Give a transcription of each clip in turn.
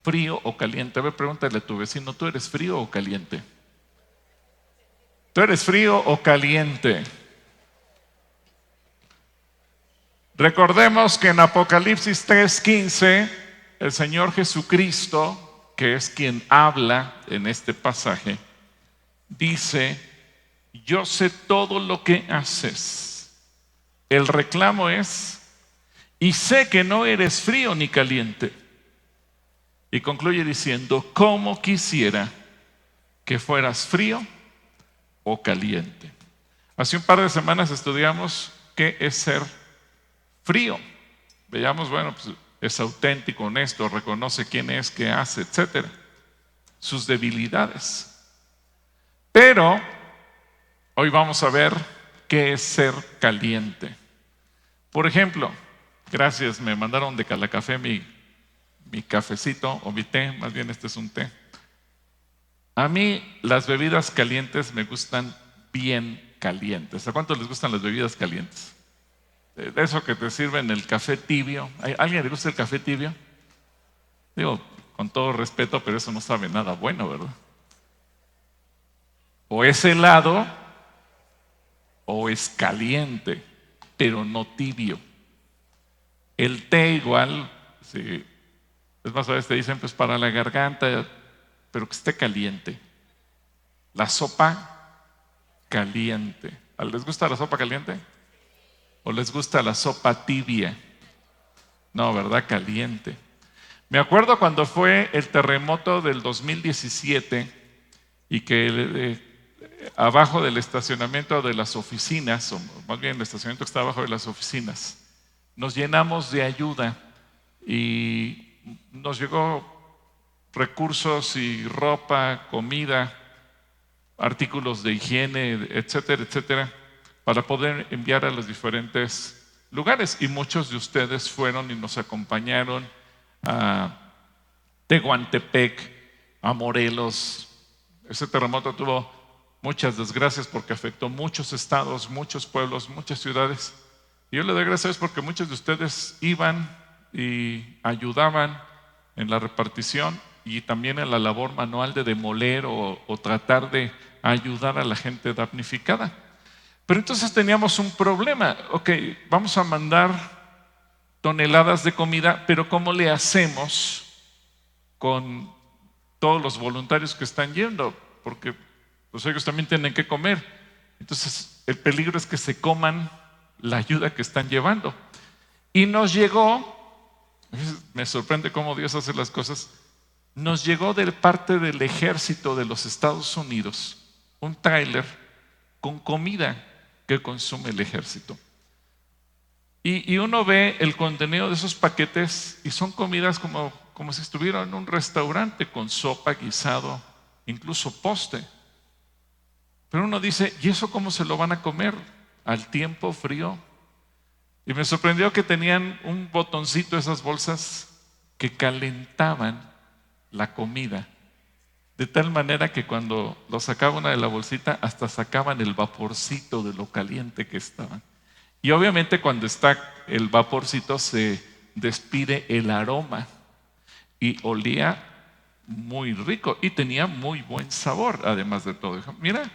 ¿Frío o caliente? A ver, pregúntale a tu vecino, ¿tú eres frío o caliente? ¿Tú eres frío o caliente? Recordemos que en Apocalipsis 3:15, el Señor Jesucristo, que es quien habla en este pasaje, dice: yo sé todo lo que haces. El reclamo es: y sé que no eres frío ni caliente. Y concluye diciendo: ¿cómo quisiera que fueras frío o caliente? Hace un par de semanas estudiamos qué es ser frío. Veamos, bueno, pues es auténtico, honesto, reconoce quién es, qué hace, etcétera, sus debilidades. Pero hoy vamos a ver qué es ser caliente. Por ejemplo, gracias, me mandaron de Calacafé mi cafecito o mi té, más bien este es un té. A mí las bebidas calientes me gustan bien calientes. ¿A cuántos les gustan las bebidas calientes? De eso que te sirven el café tibio. ¿A alguien le gusta el café tibio? Digo, con todo respeto, pero eso no sabe nada bueno, ¿verdad? O es helado o es caliente, pero no tibio. El té igual, sí, es más, a veces te dicen pues para la garganta, pero que esté caliente. La sopa caliente. ¿Les gusta la sopa caliente? ¿O les gusta la sopa tibia? No, ¿verdad? Caliente. Me acuerdo cuando fue el terremoto del 2017 y que abajo del estacionamiento de las oficinas, o más bien el estacionamiento que está abajo de las oficinas, nos llenamos de ayuda y nos llegó recursos y ropa, comida, artículos de higiene, etcétera, etcétera, para poder enviar a los diferentes lugares. Y muchos de ustedes fueron y nos acompañaron a Tehuantepec, a Morelos. Ese terremoto tuvo muchas desgracias porque afectó muchos estados, muchos pueblos, muchas ciudades. Y yo le doy gracias porque muchos de ustedes iban y ayudaban en la repartición y también en la labor manual de demoler o tratar de ayudar a la gente damnificada. Pero entonces teníamos un problema. Ok, vamos a mandar toneladas de comida, pero ¿cómo le hacemos con todos los voluntarios que están yendo? Porque pues ellos también tienen que comer. Entonces el peligro es que se coman la ayuda que están llevando. Y nos llegó, me sorprende cómo Dios hace las cosas, nos llegó de parte del ejército de los Estados Unidos un tráiler con comida que consume el ejército. Y uno ve el contenido de esos paquetes y son comidas como si estuvieran en un restaurante con sopa, guisado, incluso postre. Pero uno dice, ¿y eso cómo se lo van a comer? ¿Al tiempo frío? Y me sorprendió que tenían un botoncito esas bolsas que calentaban la comida, de tal manera que cuando lo sacaba una de la bolsita, hasta sacaban el vaporcito de lo caliente que estaban. Y obviamente cuando está el vaporcito se despide el aroma y olía muy rico y tenía muy buen sabor, además de todo. Dijo, mira,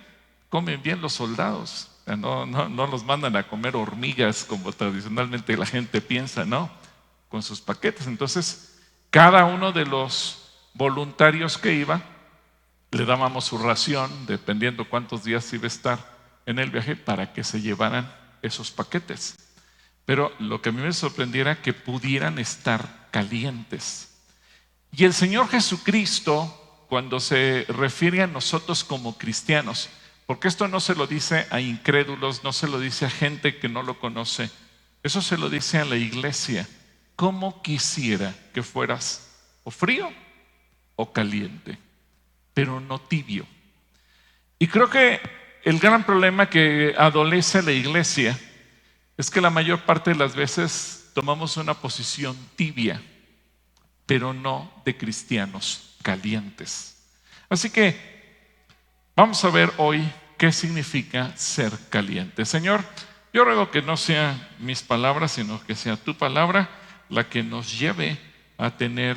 comen bien los soldados, no los mandan a comer hormigas como tradicionalmente la gente piensa, no, con sus paquetes. Entonces, cada uno de los voluntarios que iba, le dábamos su ración, dependiendo cuántos días iba a estar en el viaje, para que se llevaran esos paquetes. Pero lo que a mí me sorprendiera que pudieran estar calientes. Y el Señor Jesucristo, cuando se refiere a nosotros como cristianos, porque esto no se lo dice a incrédulos, no se lo dice a gente que no lo conoce, eso se lo dice a la iglesia. ¿Cómo quisiera que fueras o frío o caliente, pero no tibio? Y creo que el gran problema que adolece la iglesia es que la mayor parte de las veces tomamos una posición tibia, pero no de cristianos calientes. Así que vamos a ver hoy qué significa ser caliente. Señor, yo ruego que no sean mis palabras, sino que sea tu palabra la que nos lleve a tener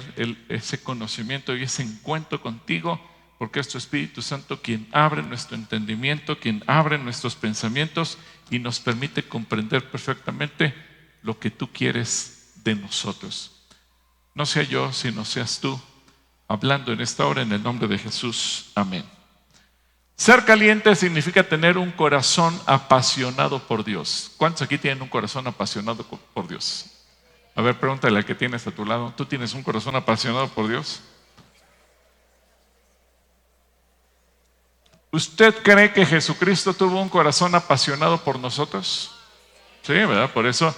ese conocimiento y ese encuentro contigo, porque es tu Espíritu Santo quien abre nuestro entendimiento, quien abre nuestros pensamientos y nos permite comprender perfectamente lo que tú quieres de nosotros. No sea yo, sino seas tú, hablando en esta hora en el nombre de Jesús. Amén. Ser caliente significa tener un corazón apasionado por Dios. ¿Cuántos aquí tienen un corazón apasionado por Dios? A ver, pregúntale al que tienes a tu lado. ¿Tú tienes un corazón apasionado por Dios? ¿Usted cree que Jesucristo tuvo un corazón apasionado por nosotros? Sí, ¿verdad? Por eso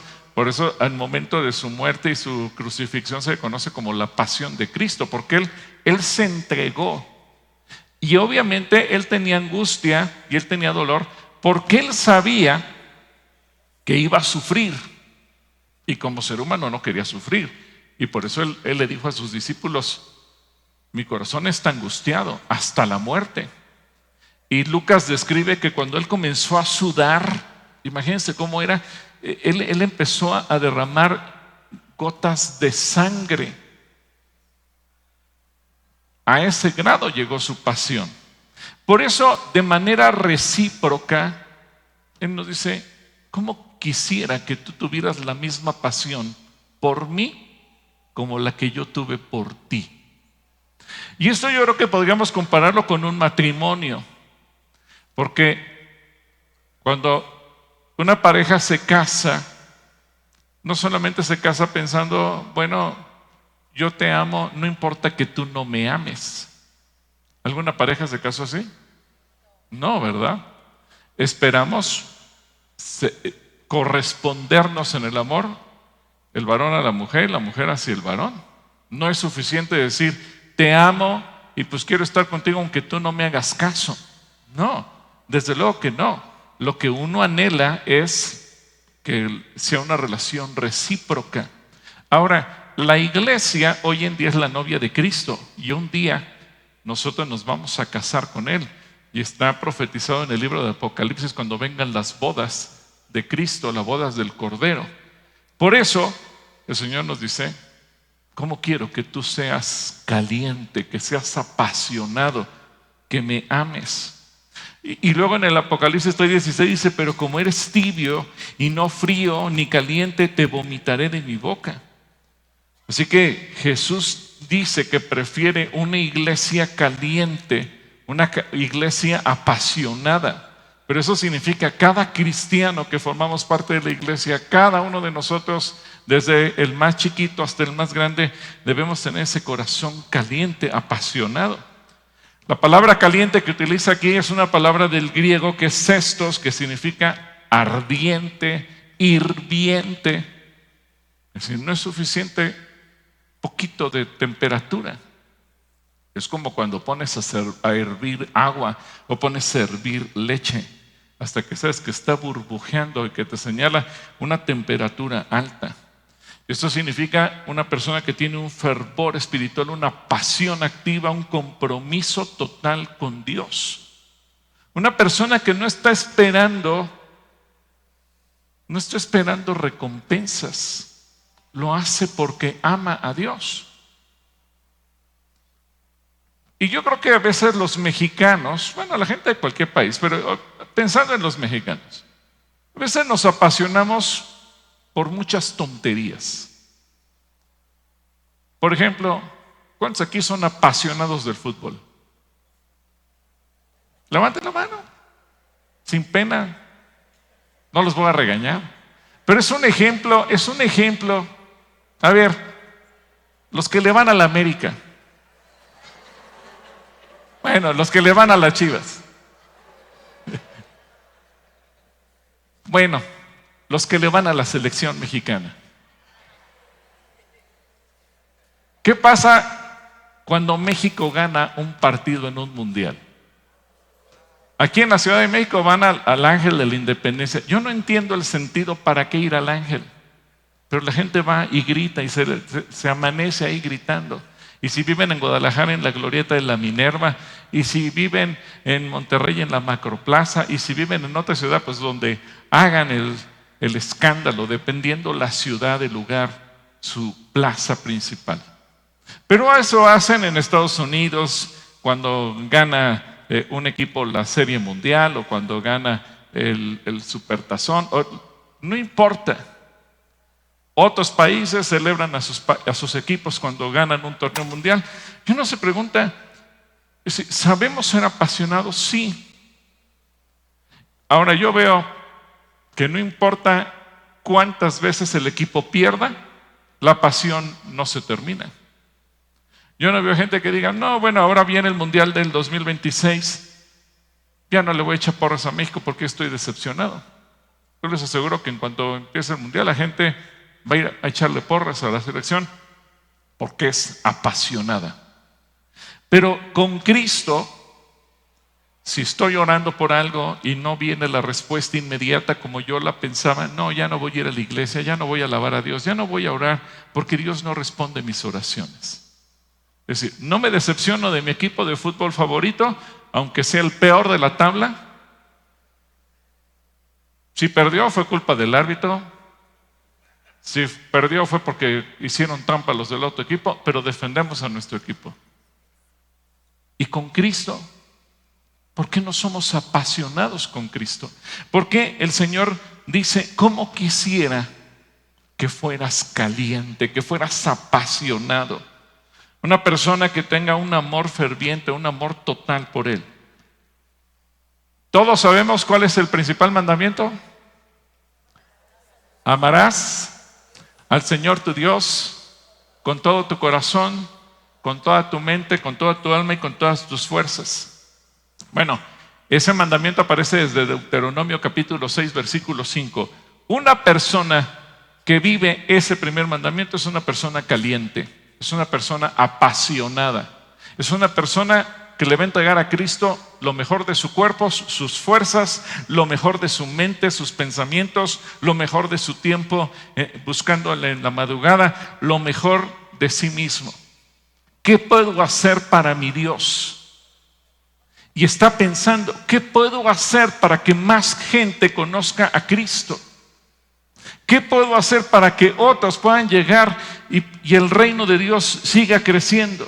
al momento de su muerte y su crucifixión se conoce como la pasión de Cristo, porque Él se entregó. Y obviamente Él tenía angustia y Él tenía dolor, porque Él sabía que iba a sufrir. Y como ser humano no quería sufrir. Y por eso él le dijo a sus discípulos: mi corazón está angustiado hasta la muerte. Y Lucas describe que cuando él comenzó a sudar, imagínense cómo era, él empezó a derramar gotas de sangre. A ese grado llegó su pasión. Por eso, de manera recíproca, él nos dice: ¿cómo quisiera que tú tuvieras la misma pasión por mí como la que yo tuve por ti? Y esto yo creo que podríamos compararlo con un matrimonio, porque cuando una pareja se casa, no solamente se casa pensando, bueno, yo te amo, no importa que tú no me ames. ¿Alguna pareja se casó así? No, ¿verdad? Esperamos correspondernos en el amor, el varón a la mujer hacia el varón. No es suficiente decir te amo y pues quiero estar contigo aunque tú no me hagas caso. No, desde luego que no. Lo que uno anhela es que sea una relación recíproca. Ahora, la iglesia hoy en día es la novia de Cristo y un día nosotros nos vamos a casar con Él. Y está profetizado en el libro de Apocalipsis cuando vengan las bodas de Cristo, las bodas del Cordero. Por eso el Señor nos dice: ¿cómo quiero que tú seas caliente, que seas apasionado, que me ames? Y luego en el Apocalipsis 3:16 dice: pero como eres tibio y no frío ni caliente, te vomitaré de mi boca. Así que Jesús dice que prefiere una iglesia caliente, una iglesia apasionada. Pero eso significa cada cristiano que formamos parte de la iglesia, cada uno de nosotros, desde el más chiquito hasta el más grande, debemos tener ese corazón caliente, apasionado. La palabra caliente que utiliza aquí es una palabra del griego que es cestos, que significa ardiente, hirviente. Es decir, no es suficiente poquito de temperatura. Es como cuando pones a hervir agua o pones a hervir leche hasta que sabes que está burbujeando y que te señala una temperatura alta. Esto significa una persona que tiene un fervor espiritual, una pasión activa, un compromiso total con Dios. Una persona que no está esperando recompensas. Lo hace porque ama a Dios. Y yo creo que a veces los mexicanos, bueno, la gente de cualquier país, pero pensando en los mexicanos, a veces nos apasionamos por muchas tonterías. Por ejemplo, ¿cuántos aquí son apasionados del fútbol? Levanten la mano, sin pena, no los voy a regañar. Pero es un ejemplo. A ver, los que le van a la América. Bueno, los que le van a las Chivas. Bueno, los que le van a la selección mexicana. ¿Qué pasa cuando México gana un partido en un mundial? Aquí en la Ciudad de México van al Ángel de la Independencia. Yo no entiendo el sentido para qué ir al Ángel, pero la gente va y grita y se amanece ahí gritando. Y si viven en Guadalajara, en la glorieta de la Minerva, y si viven en Monterrey, en la Macroplaza, y si viven en otra ciudad, pues donde hagan el escándalo, dependiendo la ciudad, el lugar, su plaza principal. Pero eso hacen en Estados Unidos cuando gana un equipo la Serie Mundial o cuando gana el Supertazón. No importa. Otros países celebran a sus equipos cuando ganan un torneo mundial. Y uno se pregunta, ¿sabemos ser apasionados? Sí. Ahora yo veo que no importa cuántas veces el equipo pierda, la pasión no se termina. Yo no veo gente que diga, no, bueno, ahora viene el Mundial del 2026, ya no le voy a echar porras a México porque estoy decepcionado. Yo les aseguro que en cuanto empiece el Mundial, la gente va a ir a echarle porras a la selección porque es apasionada. Pero con Cristo, si estoy orando por algo y no viene la respuesta inmediata como yo la pensaba, no, ya no voy a ir a la iglesia, ya no voy a alabar a Dios, ya no voy a orar porque Dios no responde mis oraciones. Es decir, no me decepciono de mi equipo de fútbol favorito, aunque sea el peor de la tabla. Si perdió fue culpa del árbitro, si perdió fue porque hicieron trampa los del otro equipo, pero defendemos a nuestro equipo. Y con Cristo, ¿por qué no somos apasionados con Cristo? ¿Por qué el Señor dice, cómo quisiera que fueras caliente, que fueras apasionado? Una persona que tenga un amor ferviente, un amor total por Él. Todos sabemos cuál es el principal mandamiento. Amarás al Señor tu Dios con todo tu corazón, con toda tu mente, con toda tu alma y con todas tus fuerzas. Bueno, ese mandamiento aparece desde Deuteronomio capítulo 6, versículo 5. Una persona que vive ese primer mandamiento es una persona caliente. Es una persona apasionada. Es una persona que le va a entregar a Cristo lo mejor de su cuerpo, sus fuerzas, lo mejor de su mente, sus pensamientos, lo mejor de su tiempo, buscándole en la madrugada, lo mejor de sí mismo. ¿Qué puedo hacer para mi Dios? Y está pensando, ¿qué puedo hacer para que más gente conozca a Cristo? ¿Qué puedo hacer para que otros puedan llegar y el reino de Dios siga creciendo?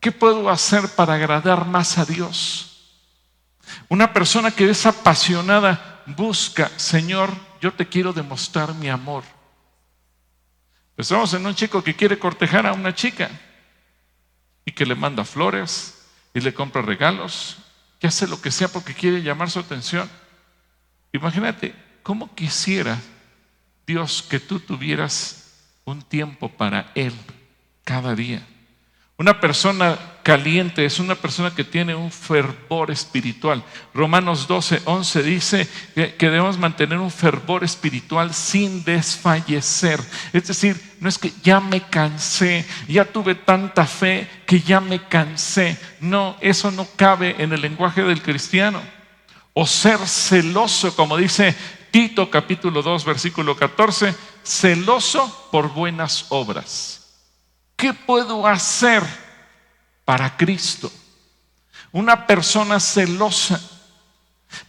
¿Qué puedo hacer para agradar más a Dios? Una persona que es apasionada busca, Señor, yo te quiero demostrar mi amor. Pensamos en un chico que quiere cortejar a una chica y que le manda flores y le compra regalos, que hace lo que sea porque quiere llamar su atención. Imagínate. ¿Cómo quisiera Dios que tú tuvieras un tiempo para Él cada día? Una persona caliente es una persona que tiene un fervor espiritual. Romanos 12:11 dice que debemos mantener un fervor espiritual sin desfallecer. Es decir, no es que ya me cansé, ya tuve tanta fe que ya me cansé. No, eso no cabe en el lenguaje del cristiano. O ser celoso, como dice Tito capítulo 2 versículo 14, celoso por buenas obras. ¿Qué puedo hacer para Cristo? Una persona celosa.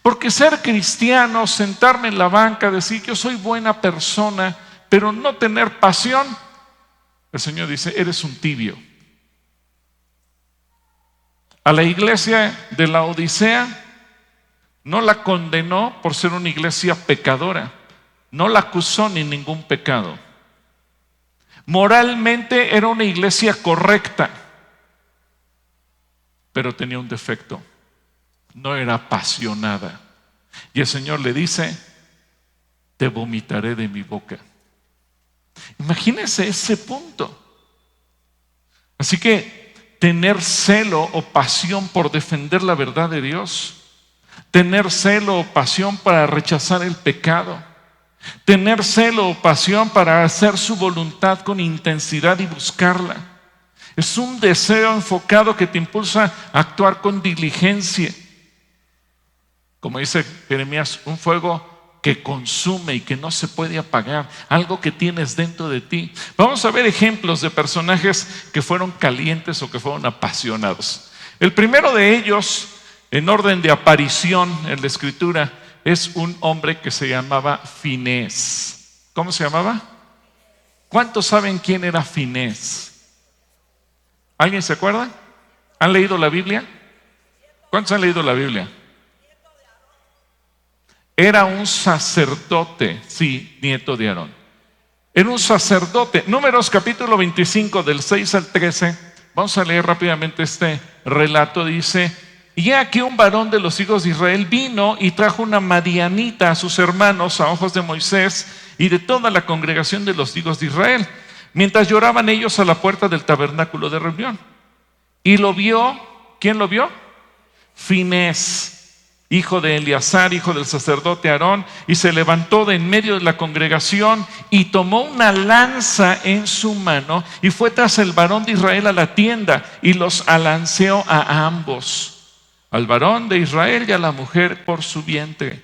Porque ser cristiano, sentarme en la banca, decir que yo soy buena persona, pero no tener pasión, el Señor dice, eres un tibio. A la iglesia de la Odisea no la condenó por ser una iglesia pecadora, no la acusó ni ningún pecado. Moralmente era una iglesia correcta, pero tenía un defecto, no era apasionada. Y el Señor le dice, te vomitaré de mi boca. Imagínense ese punto. Así que tener celo o pasión por defender la verdad de Dios, tener celo o pasión para rechazar el pecado, tener celo o pasión para hacer su voluntad con intensidad y buscarla. Es un deseo enfocado que te impulsa a actuar con diligencia. Como dice Jeremías, un fuego que consume y que no se puede apagar, algo que tienes dentro de ti. Vamos a ver ejemplos de personajes que fueron calientes o que fueron apasionados. El primero de ellos, en orden de aparición en la Escritura, es un hombre que se llamaba Finés. ¿Cómo se llamaba? ¿Cuántos saben quién era Finés? ¿Alguien se acuerda? ¿Han leído la Biblia? ¿Cuántos han leído la Biblia? Era un sacerdote, sí, nieto de Aarón. Era un sacerdote. Números capítulo 25 del 6 al 13. Vamos a leer rápidamente este relato. Dice: y aquí un varón de los hijos de Israel vino y trajo una madianita a sus hermanos a ojos de Moisés y de toda la congregación de los hijos de Israel, mientras lloraban ellos a la puerta del tabernáculo de reunión. Y lo vio, ¿quién lo vio? Finés, hijo de Eleazar, hijo del sacerdote Aarón, y se levantó de en medio de la congregación y tomó una lanza en su mano y fue tras el varón de Israel a la tienda y los alanceó a ambos, al varón de Israel y a la mujer por su vientre,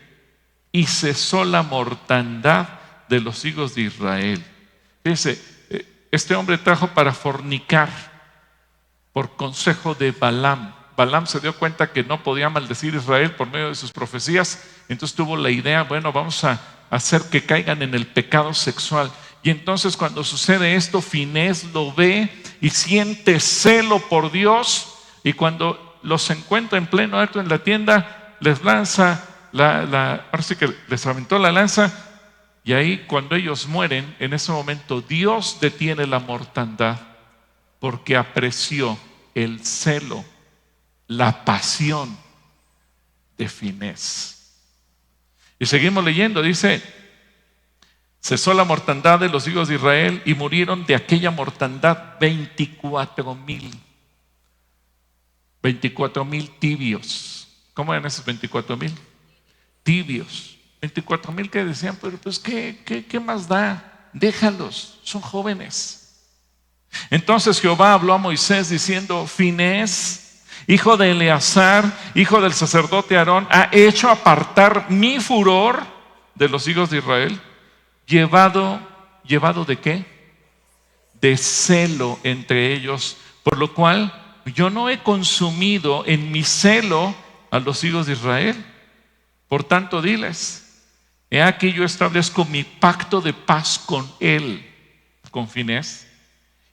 y cesó la mortandad de los hijos de Israel. Fíjense, este hombre trajo para fornicar por consejo de Balaam. Balaam se dio cuenta que no podía maldecir a Israel por medio de sus profecías, entonces tuvo la idea, bueno, vamos a hacer que caigan en el pecado sexual. Y entonces cuando sucede esto, Finés lo ve y siente celo por Dios, y cuando los encuentra en pleno acto en la tienda, les lanza ahora sí que les aventó la lanza, y ahí cuando ellos mueren, en ese momento Dios detiene la mortandad, porque apreció el celo, la pasión de Finés. Y seguimos leyendo, dice: cesó la mortandad de los hijos de Israel y murieron de aquella mortandad 24,000. 24,000 tibios. ¿Cómo eran esos 24,000? Tibios. 24,000 que decían, pero pues ¿qué más da? Déjalos, son jóvenes. Entonces Jehová habló a Moisés diciendo: Finés, hijo de Eleazar, hijo del sacerdote Aarón, ha hecho apartar mi furor de los hijos de Israel, llevado ¿de qué? De celo entre ellos, por lo cual yo no he consumido en mi celo a los hijos de Israel. Por tanto, diles: he aquí yo establezco mi pacto de paz con él, con Finés,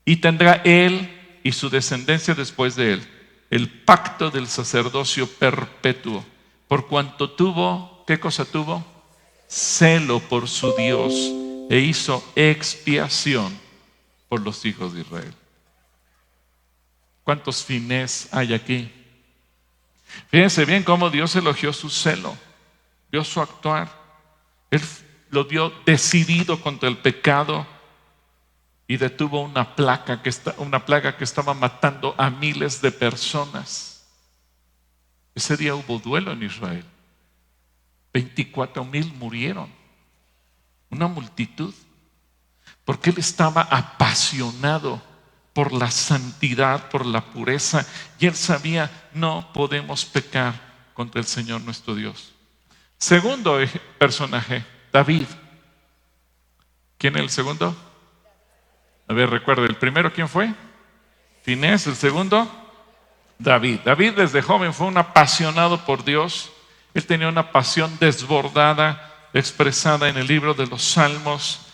y tendrá él y su descendencia después de él el pacto del sacerdocio perpetuo, por cuanto tuvo, ¿qué cosa tuvo? Celo por su Dios, e hizo expiación por los hijos de Israel. ¿Cuántos Finés hay aquí? Fíjense bien cómo Dios elogió su celo, vio su actuar. Él lo vio decidido contra el pecado y detuvo una plaga que estaba matando a miles de personas. Ese día hubo duelo en Israel. 24,000 murieron, una multitud, porque él estaba apasionado por la santidad, por la pureza, y él sabía: no podemos pecar contra el Señor nuestro Dios. Segundo personaje, David. ¿Quién es el segundo? A ver, recuerde, el primero, ¿quién fue? Finés. El segundo, David. David desde joven fue un apasionado por Dios. Él tenía una pasión desbordada, expresada en el libro de los Salmos.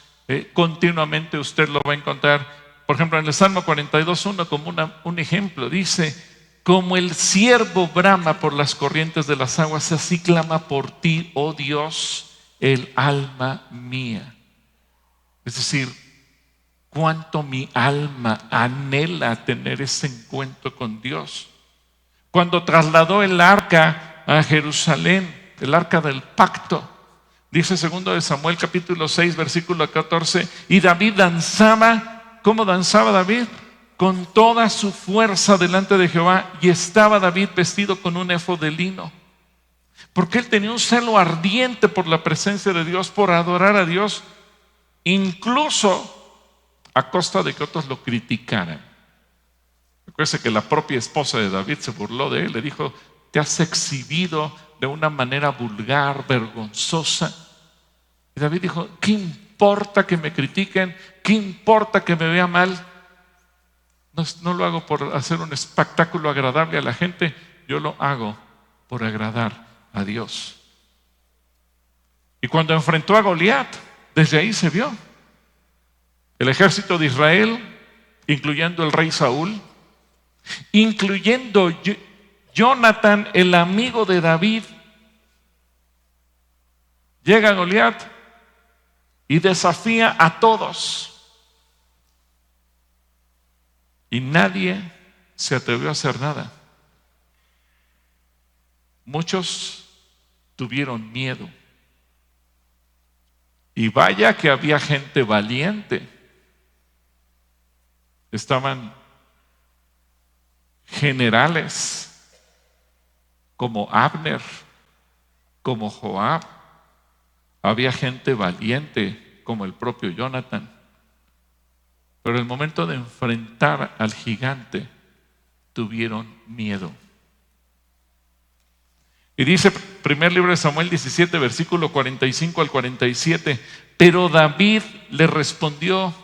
Continuamente usted lo va a encontrar. Por ejemplo, en el Salmo 42:1, como un ejemplo, dice: como el ciervo brama por las corrientes de las aguas, así clama por ti, oh Dios, el alma mía. Es decir, cuánto mi alma anhela tener ese encuentro con Dios. Cuando trasladó el arca a Jerusalén, el arca del pacto, dice 2 de Samuel capítulo 6 versículo 14, y David danzaba. ¿Cómo danzaba David? Con toda su fuerza delante de Jehová, y estaba David vestido con un efod de lino, porque él tenía un celo ardiente por la presencia de Dios, por adorar a Dios, incluso a costa de que otros lo criticaran. Recuerde que la propia esposa de David se burló de él, le dijo: te has exhibido de una manera vulgar, vergonzosa. Y David dijo: ¿qué importa que me critiquen? ¿Qué importa que me vea mal? No lo hago por hacer un espectáculo agradable a la gente, yo lo hago por agradar a Dios. Y cuando enfrentó a Goliat, desde ahí se vio. El ejército de Israel, incluyendo el rey Saúl, incluyendo Jonathan, el amigo de David. Llega Goliat y desafía a todos. Y nadie se atrevió a hacer nada. Muchos tuvieron miedo. Y vaya que había gente valiente. Estaban generales como Abner, como Joab. Había gente valiente como el propio Jonathan. Pero en el momento de enfrentar al gigante, tuvieron miedo. Y dice, primer libro de Samuel 17, versículo 45 al 47, pero David le respondió: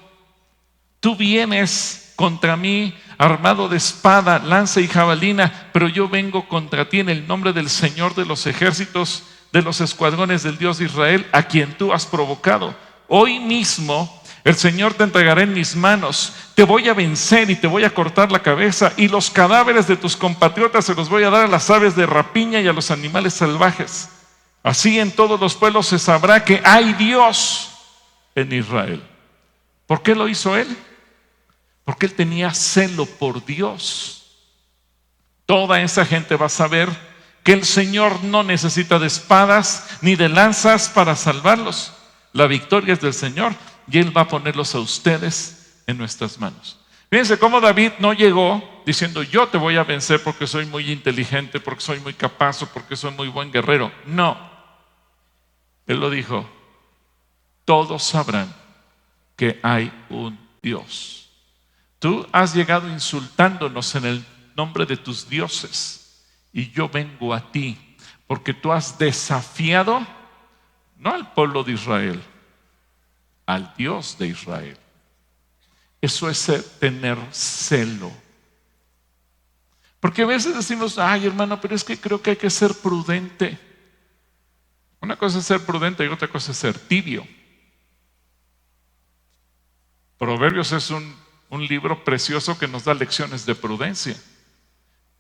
tú vienes contra mí armado de espada, lanza y jabalina, pero yo vengo contra ti en el nombre del Señor de los ejércitos, de los escuadrones del Dios de Israel, a quien tú has provocado. Hoy mismo el Señor te entregará en mis manos, te voy a vencer y te voy a cortar la cabeza, y los cadáveres de tus compatriotas se los voy a dar a las aves de rapiña y a los animales salvajes. Así en todos los pueblos se sabrá que hay Dios en Israel. ¿Por qué lo hizo él? Porque él tenía celo por Dios. Toda esa gente va a saber que el Señor no necesita de espadas ni de lanzas para salvarlos. La victoria es del Señor y Él va a ponerlos a ustedes en nuestras manos. Fíjense cómo David no llegó diciendo: yo te voy a vencer porque soy muy inteligente, porque soy muy capaz o porque soy muy buen guerrero. No, Él lo dijo: todos sabrán que hay un Dios. Tú has llegado insultándonos en el nombre de tus dioses, y yo vengo a ti porque tú has desafiado no al pueblo de Israel, al Dios de Israel. Eso es tener celo. Porque a veces decimos: ay, hermano, pero es que creo que hay que ser prudente. Una cosa es ser prudente y otra cosa es ser tibio. Proverbios es un libro precioso que nos da lecciones de prudencia.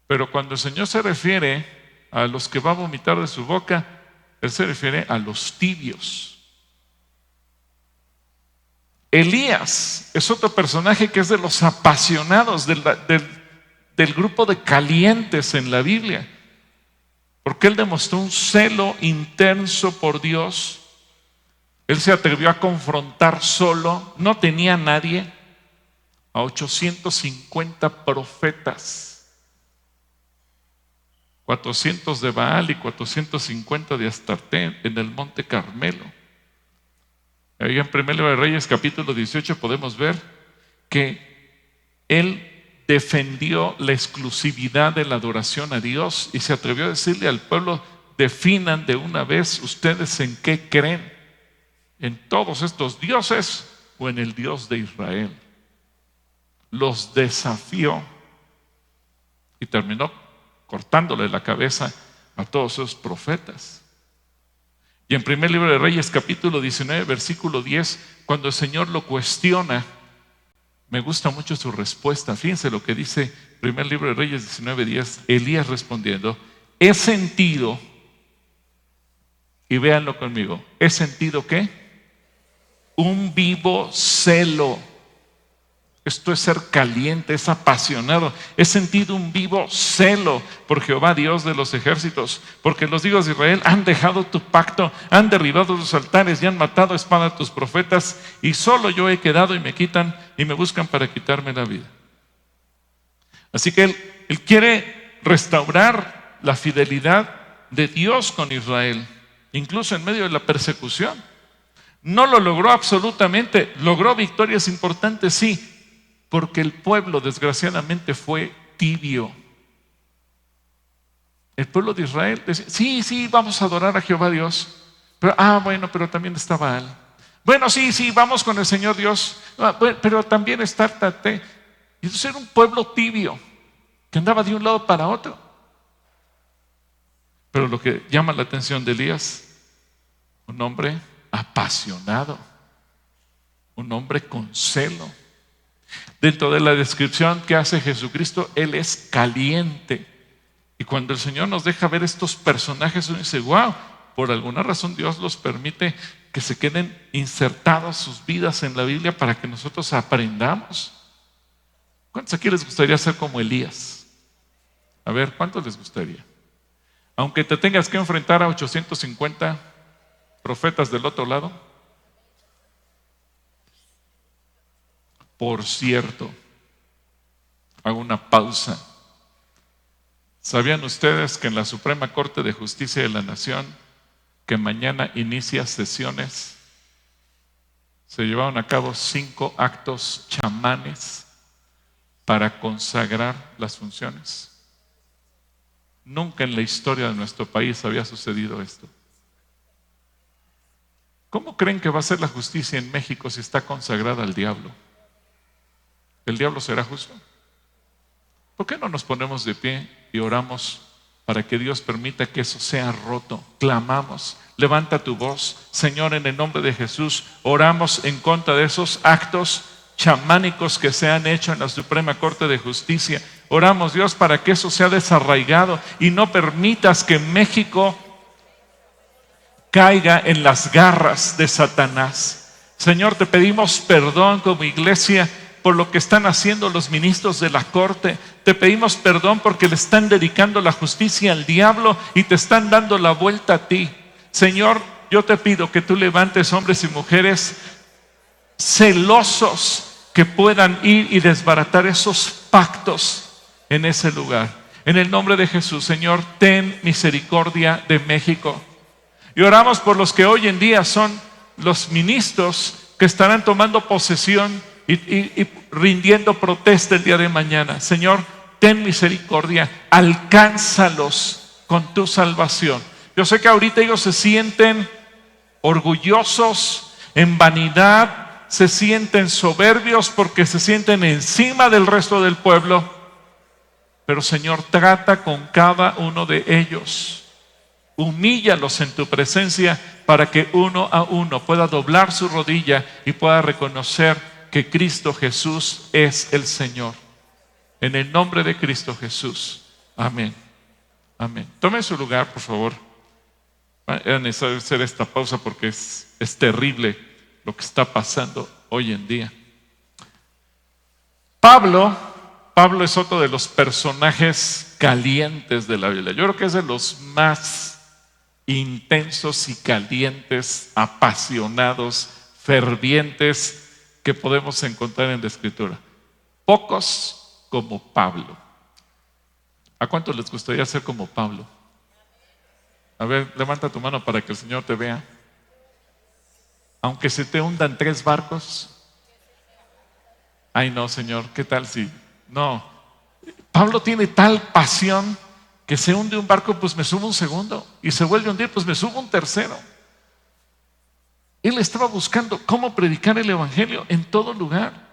Pero cuando el Señor se refiere a los que va a vomitar de su boca, Él se refiere a los tibios. Elías es otro personaje que es de los apasionados del grupo de calientes en la Biblia, porque él demostró un celo intenso por Dios. Él se atrevió a confrontar solo, no tenía a nadie, a 850 profetas, 400 de Baal y 450 de Astarte en el monte Carmelo. Ahí en 1 Libro de Reyes capítulo 18 podemos ver que él defendió la exclusividad de la adoración a Dios y se atrevió a decirle al pueblo: definan de una vez ustedes en qué creen, en todos estos dioses o en el Dios de Israel. Los desafió y terminó cortándole la cabeza a todos esos profetas. Y en 1 Libro de Reyes capítulo 19 versículo 10, cuando el Señor lo cuestiona, me gusta mucho su respuesta. Fíjense lo que dice 1 Libro de Reyes 19, 10. Elías respondiendo: he sentido, y véanlo conmigo, he sentido ¿qué? Un vivo celo. Esto es ser caliente, es apasionado. He sentido un vivo celo por Jehová, Dios de los ejércitos, porque los hijos de Israel han dejado tu pacto, han derribado tus altares y han matado a espada a tus profetas, y solo yo he quedado y me quitan y me buscan para quitarme la vida. Así que él quiere restaurar la fidelidad de Dios con Israel, incluso en medio de la persecución. No lo logró absolutamente, logró victorias importantes, sí, porque el pueblo desgraciadamente fue tibio. El pueblo de Israel decía: sí, vamos a adorar a Jehová Dios, pero bueno, pero también está Baal. Bueno, sí, vamos con el Señor Dios, pero también está Tate. Y entonces era un pueblo tibio que andaba de un lado para otro. Pero lo que llama la atención de Elías: un hombre apasionado, un hombre con celo. Dentro de la descripción que hace Jesucristo, Él es caliente. Y cuando el Señor nos deja ver estos personajes, uno dice, wow, por alguna razón Dios los permite que se queden insertados sus vidas en la Biblia para que nosotros aprendamos. ¿Cuántos aquí les gustaría ser como Elías? A ver, ¿cuántos les gustaría? Aunque te tengas que enfrentar a 850 profetas del otro lado. Por cierto, hago una pausa. ¿Sabían ustedes que en la Suprema Corte de Justicia de la Nación, que mañana inicia sesiones, se llevaron a cabo 5 actos chamanes para consagrar las funciones? Nunca en la historia de nuestro país había sucedido esto. ¿Cómo creen que va a ser la justicia en México si está consagrada al diablo? ¿El diablo será justo? ¿Por qué no nos ponemos de pie y oramos para que Dios permita que eso sea roto? Clamamos, levanta tu voz, Señor, en el nombre de Jesús, oramos en contra de esos actos chamánicos que se han hecho en la Suprema Corte de Justicia. Oramos, Dios, para que eso sea desarraigado y no permitas que México caiga en las garras de Satanás. Señor, te pedimos perdón como iglesia por lo que están haciendo los ministros de la corte. Te pedimos perdón porque le están dedicando la justicia al diablo y te están dando la vuelta a ti. Señor, yo te pido que tú levantes hombres y mujeres celosos que puedan ir y desbaratar esos pactos en ese lugar. En el nombre de Jesús, Señor, ten misericordia de México. Y oramos por los que hoy en día son los ministros que estarán tomando posesión y rindiendo protesta el día de mañana. Señor, ten misericordia, alcánzalos con tu salvación. Yo sé que ahorita ellos se sienten orgullosos, en vanidad, se sienten soberbios porque se sienten encima del resto del pueblo. Pero Señor, trata con cada uno de ellos. Humíllalos en tu presencia para que uno a uno pueda doblar su rodilla y pueda reconocer que Cristo Jesús es el Señor. En el nombre de Cristo Jesús. Amén. Amén. Tome su lugar, por favor. Era necesario hacer esta pausa porque es terrible lo que está pasando hoy en día. Pablo es otro de los personajes calientes de la Biblia. Yo creo que es de los más intensos y calientes, apasionados, fervientes que podemos encontrar en la Escritura. Pocos como Pablo. ¿A cuántos les gustaría ser como Pablo? A ver, levanta tu mano para que el Señor te vea. Aunque se te hundan 3 barcos. Ay no, Señor, ¿qué tal si? No, Pablo tiene tal pasión que se hunde un barco, pues me subo un segundo, y se vuelve a hundir, pues me subo un tercero. Él estaba buscando cómo predicar el evangelio en todo lugar.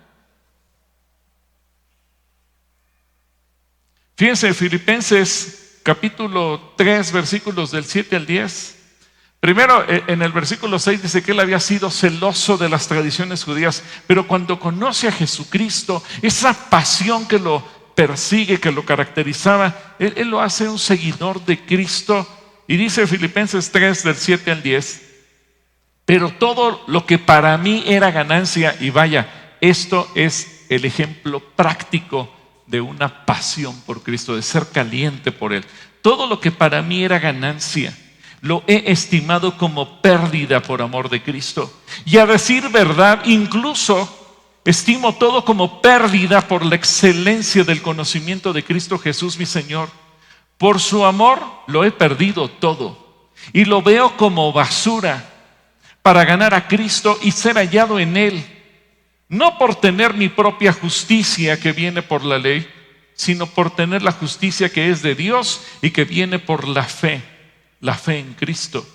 Fíjense, Filipenses capítulo 3, versículos del 7 al 10. Primero, en el versículo 6 dice que él había sido celoso de las tradiciones judías, pero cuando conoce a Jesucristo, esa pasión que lo persigue, que lo caracterizaba, él lo hace un seguidor de Cristo. Y dice Filipenses 3, del 7 al 10, pero todo lo que para mí era ganancia, y vaya, esto es el ejemplo práctico de una pasión por Cristo, de ser caliente por Él. Todo lo que para mí era ganancia, lo he estimado como pérdida por amor de Cristo. Y a decir verdad, incluso estimo todo como pérdida por la excelencia del conocimiento de Cristo Jesús mi Señor. Por su amor lo he perdido todo y lo veo como basura para ganar a Cristo y ser hallado en Él, no por tener mi propia justicia que viene por la ley, sino por tener la justicia que es de Dios y que viene por la fe en Cristo,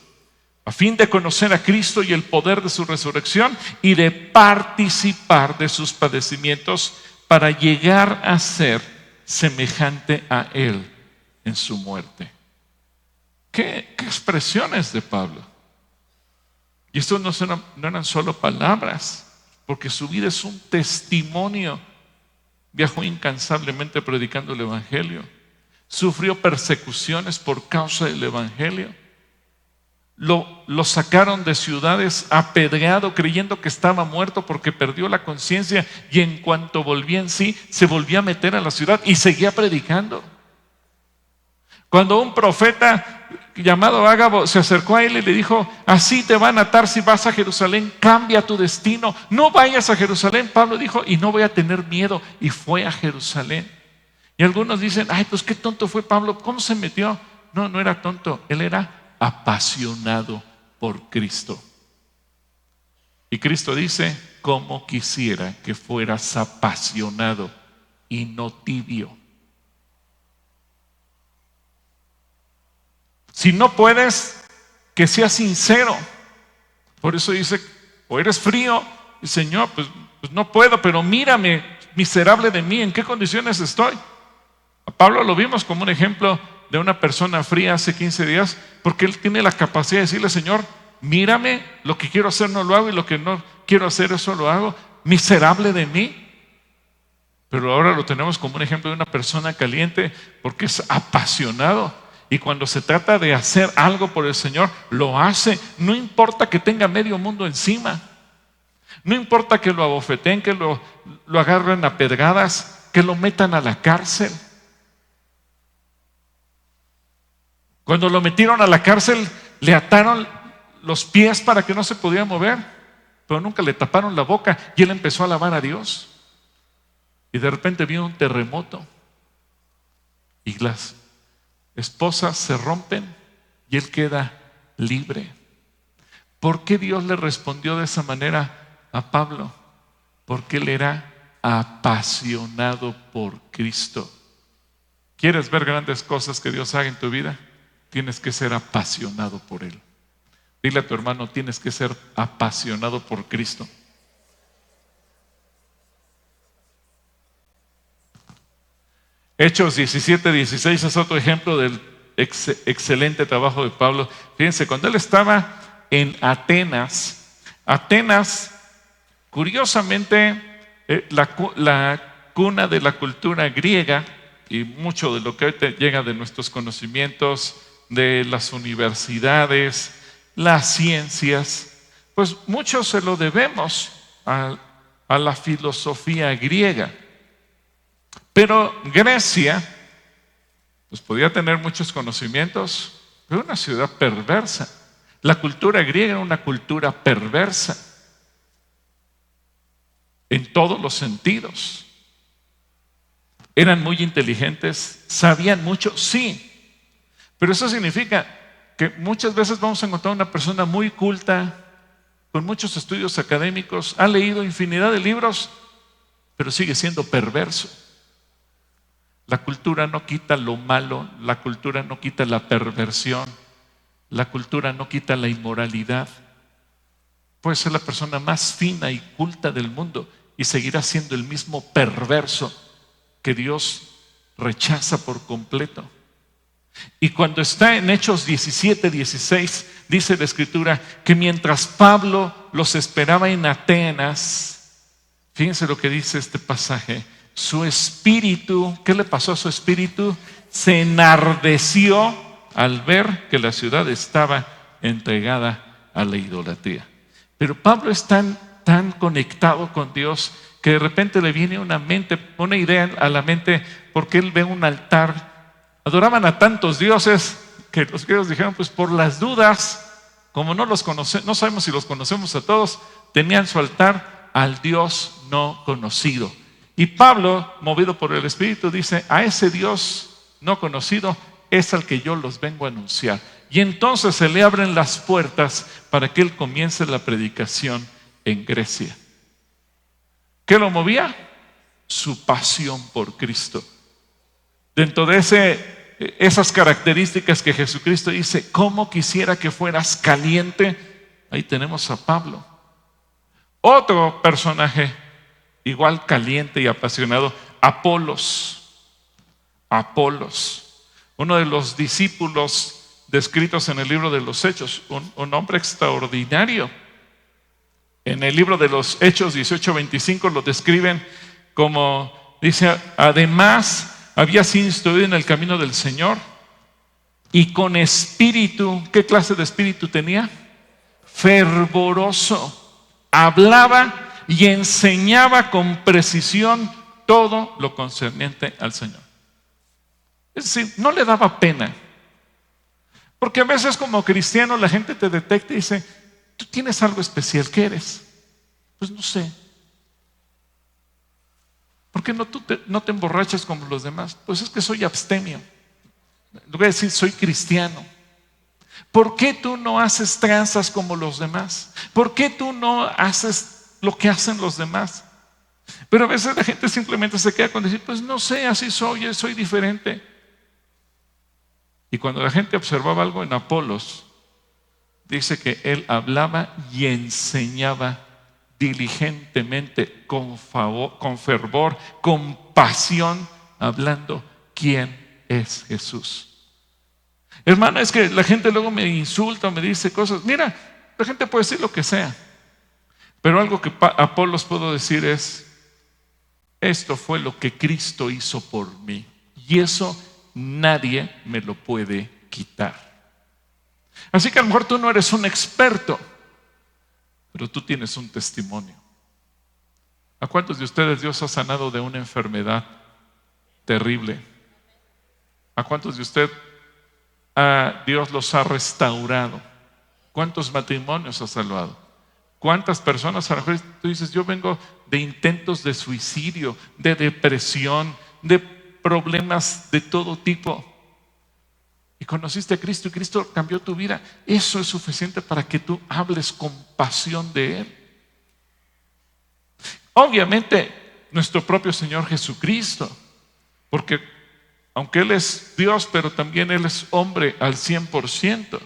a fin de conocer a Cristo y el poder de su resurrección y de participar de sus padecimientos para llegar a ser semejante a Él en su muerte. ¿Qué expresiones de Pablo? Y esto no eran solo palabras, porque su vida es un testimonio Viajó incansablemente predicando el Evangelio. Sufrió persecuciones por causa del Evangelio. Lo sacaron de ciudades apedreado, creyendo que estaba muerto porque perdió la conciencia, y en cuanto volvía en sí, se volvía a meter a la ciudad y seguía predicando. Cuando un profeta llamado Ágabo se acercó a él y le dijo: así te van a atar si vas a Jerusalén, cambia tu destino, no vayas a Jerusalén. Pablo dijo: y no voy a tener miedo, y fue a Jerusalén. Y algunos dicen: ay, pues qué tonto fue Pablo, ¿cómo se metió? No, no era tonto, él era apasionado por Cristo. Y Cristo dice: cómo quisiera que fueras apasionado y no tibio. Si no puedes, que seas sincero. Por eso dice: o eres frío, y Señor, pues no puedo, pero mírame, miserable de mí, ¿en qué condiciones estoy? A Pablo lo vimos como un ejemplo de una persona fría hace 15 días, porque él tiene la capacidad de decirle: Señor, mírame, lo que quiero hacer no lo hago, y lo que no quiero hacer eso lo hago, miserable de mí. Pero ahora lo tenemos como un ejemplo de una persona caliente, porque es apasionado. Y cuando se trata de hacer algo por el Señor, lo hace. No importa que tenga medio mundo encima. No importa que lo abofeten, que lo agarren a pedradas, que lo metan a la cárcel. Cuando lo metieron a la cárcel, le ataron los pies para que no se podía mover, pero nunca le taparon la boca, y él empezó a alabar a Dios. Y de repente vio un terremoto, y las esposas se rompen, y él queda libre. ¿Por qué Dios le respondió de esa manera a Pablo? Porque él era apasionado por Cristo. ¿Quieres ver grandes cosas que Dios haga en tu vida? Tienes que ser apasionado por Él. Dile a tu hermano: tienes que ser apasionado por Cristo. Hechos 17:16 es otro ejemplo del excelente trabajo de Pablo. Fíjense, cuando él estaba en Atenas, curiosamente, la cuna de la cultura griega, y mucho de lo que hoy te llega de nuestros conocimientos, de las universidades, las ciencias, pues mucho se lo debemos a la filosofía griega. Pero Grecia, pues podía tener muchos conocimientos, pero una ciudad perversa. La cultura griega era una cultura perversa en todos los sentidos. Eran muy inteligentes, sabían mucho, sí, pero eso significa que muchas veces vamos a encontrar una persona muy culta, con muchos estudios académicos, ha leído infinidad de libros, pero sigue siendo perverso. La cultura no quita lo malo, la cultura no quita la perversión, la cultura no quita la inmoralidad. Puede ser la persona más fina y culta del mundo y seguirá siendo el mismo perverso que Dios rechaza por completo. Y cuando está en Hechos 17:16, dice la Escritura que mientras Pablo los esperaba en Atenas, fíjense lo que dice este pasaje: su espíritu, ¿qué le pasó a su espíritu? Se enardeció al ver que la ciudad estaba entregada a la idolatría. Pero Pablo es tan conectado con Dios que de repente le viene una idea a la mente, porque él ve un altar. Adoraban a tantos dioses que los griegos dijeron: pues por las dudas, como no sabemos si los conocemos a todos, tenían su altar al Dios no conocido. Y Pablo, movido por el Espíritu, dice: a ese Dios no conocido es al que yo los vengo a anunciar. Y entonces se le abren las puertas para que él comience la predicación en Grecia. ¿Qué lo movía? Su pasión por Cristo. Dentro de esas características que Jesucristo dice: cómo quisiera que fueras caliente, ahí tenemos a Pablo. Otro personaje igual caliente y apasionado, Apolos, uno de los discípulos descritos en el libro de los Hechos, un hombre extraordinario. En el libro de los Hechos 18:25 lo describen como dice, además había sido instruido en el camino del Señor y con espíritu, ¿qué clase de espíritu tenía? Fervoroso. Hablaba y enseñaba con precisión todo lo concerniente al Señor. Es decir, no le daba pena. Porque a veces como cristiano la gente te detecta y dice, tú tienes algo especial, ¿qué eres? Pues no sé. ¿Por qué no te emborrachas como los demás? Pues es que soy abstemio. Le voy a decir, soy cristiano. ¿Por qué tú no haces tranzas como los demás? ¿Por qué tú no haces lo que hacen los demás? Pero a veces la gente simplemente se queda con decir, pues no sé, así soy diferente. Y cuando la gente observaba algo en Apolos, dice que él hablaba y enseñaba diligentemente, con fervor, con pasión, hablando quién es Jesús. Hermano, es que la gente luego me insulta, me dice cosas. Mira, la gente puede decir lo que sea, pero algo que Apolos puedo decir es, esto fue lo que Cristo hizo por mí, y eso nadie me lo puede quitar. Así que a lo mejor tú no eres un experto, pero tú tienes un testimonio. ¿A cuántos de ustedes Dios ha sanado de una enfermedad terrible? ¿A cuántos de ustedes Dios los ha restaurado? ¿Cuántos matrimonios ha salvado? ¿Cuántas personas a lo mejor tú dices, yo vengo de intentos de suicidio, de depresión, de problemas de todo tipo, y conociste a Cristo y Cristo cambió tu vida? Eso es suficiente para que tú hables con pasión de Él. Obviamente nuestro propio Señor Jesucristo, porque aunque Él es Dios, pero también Él es hombre al 100%.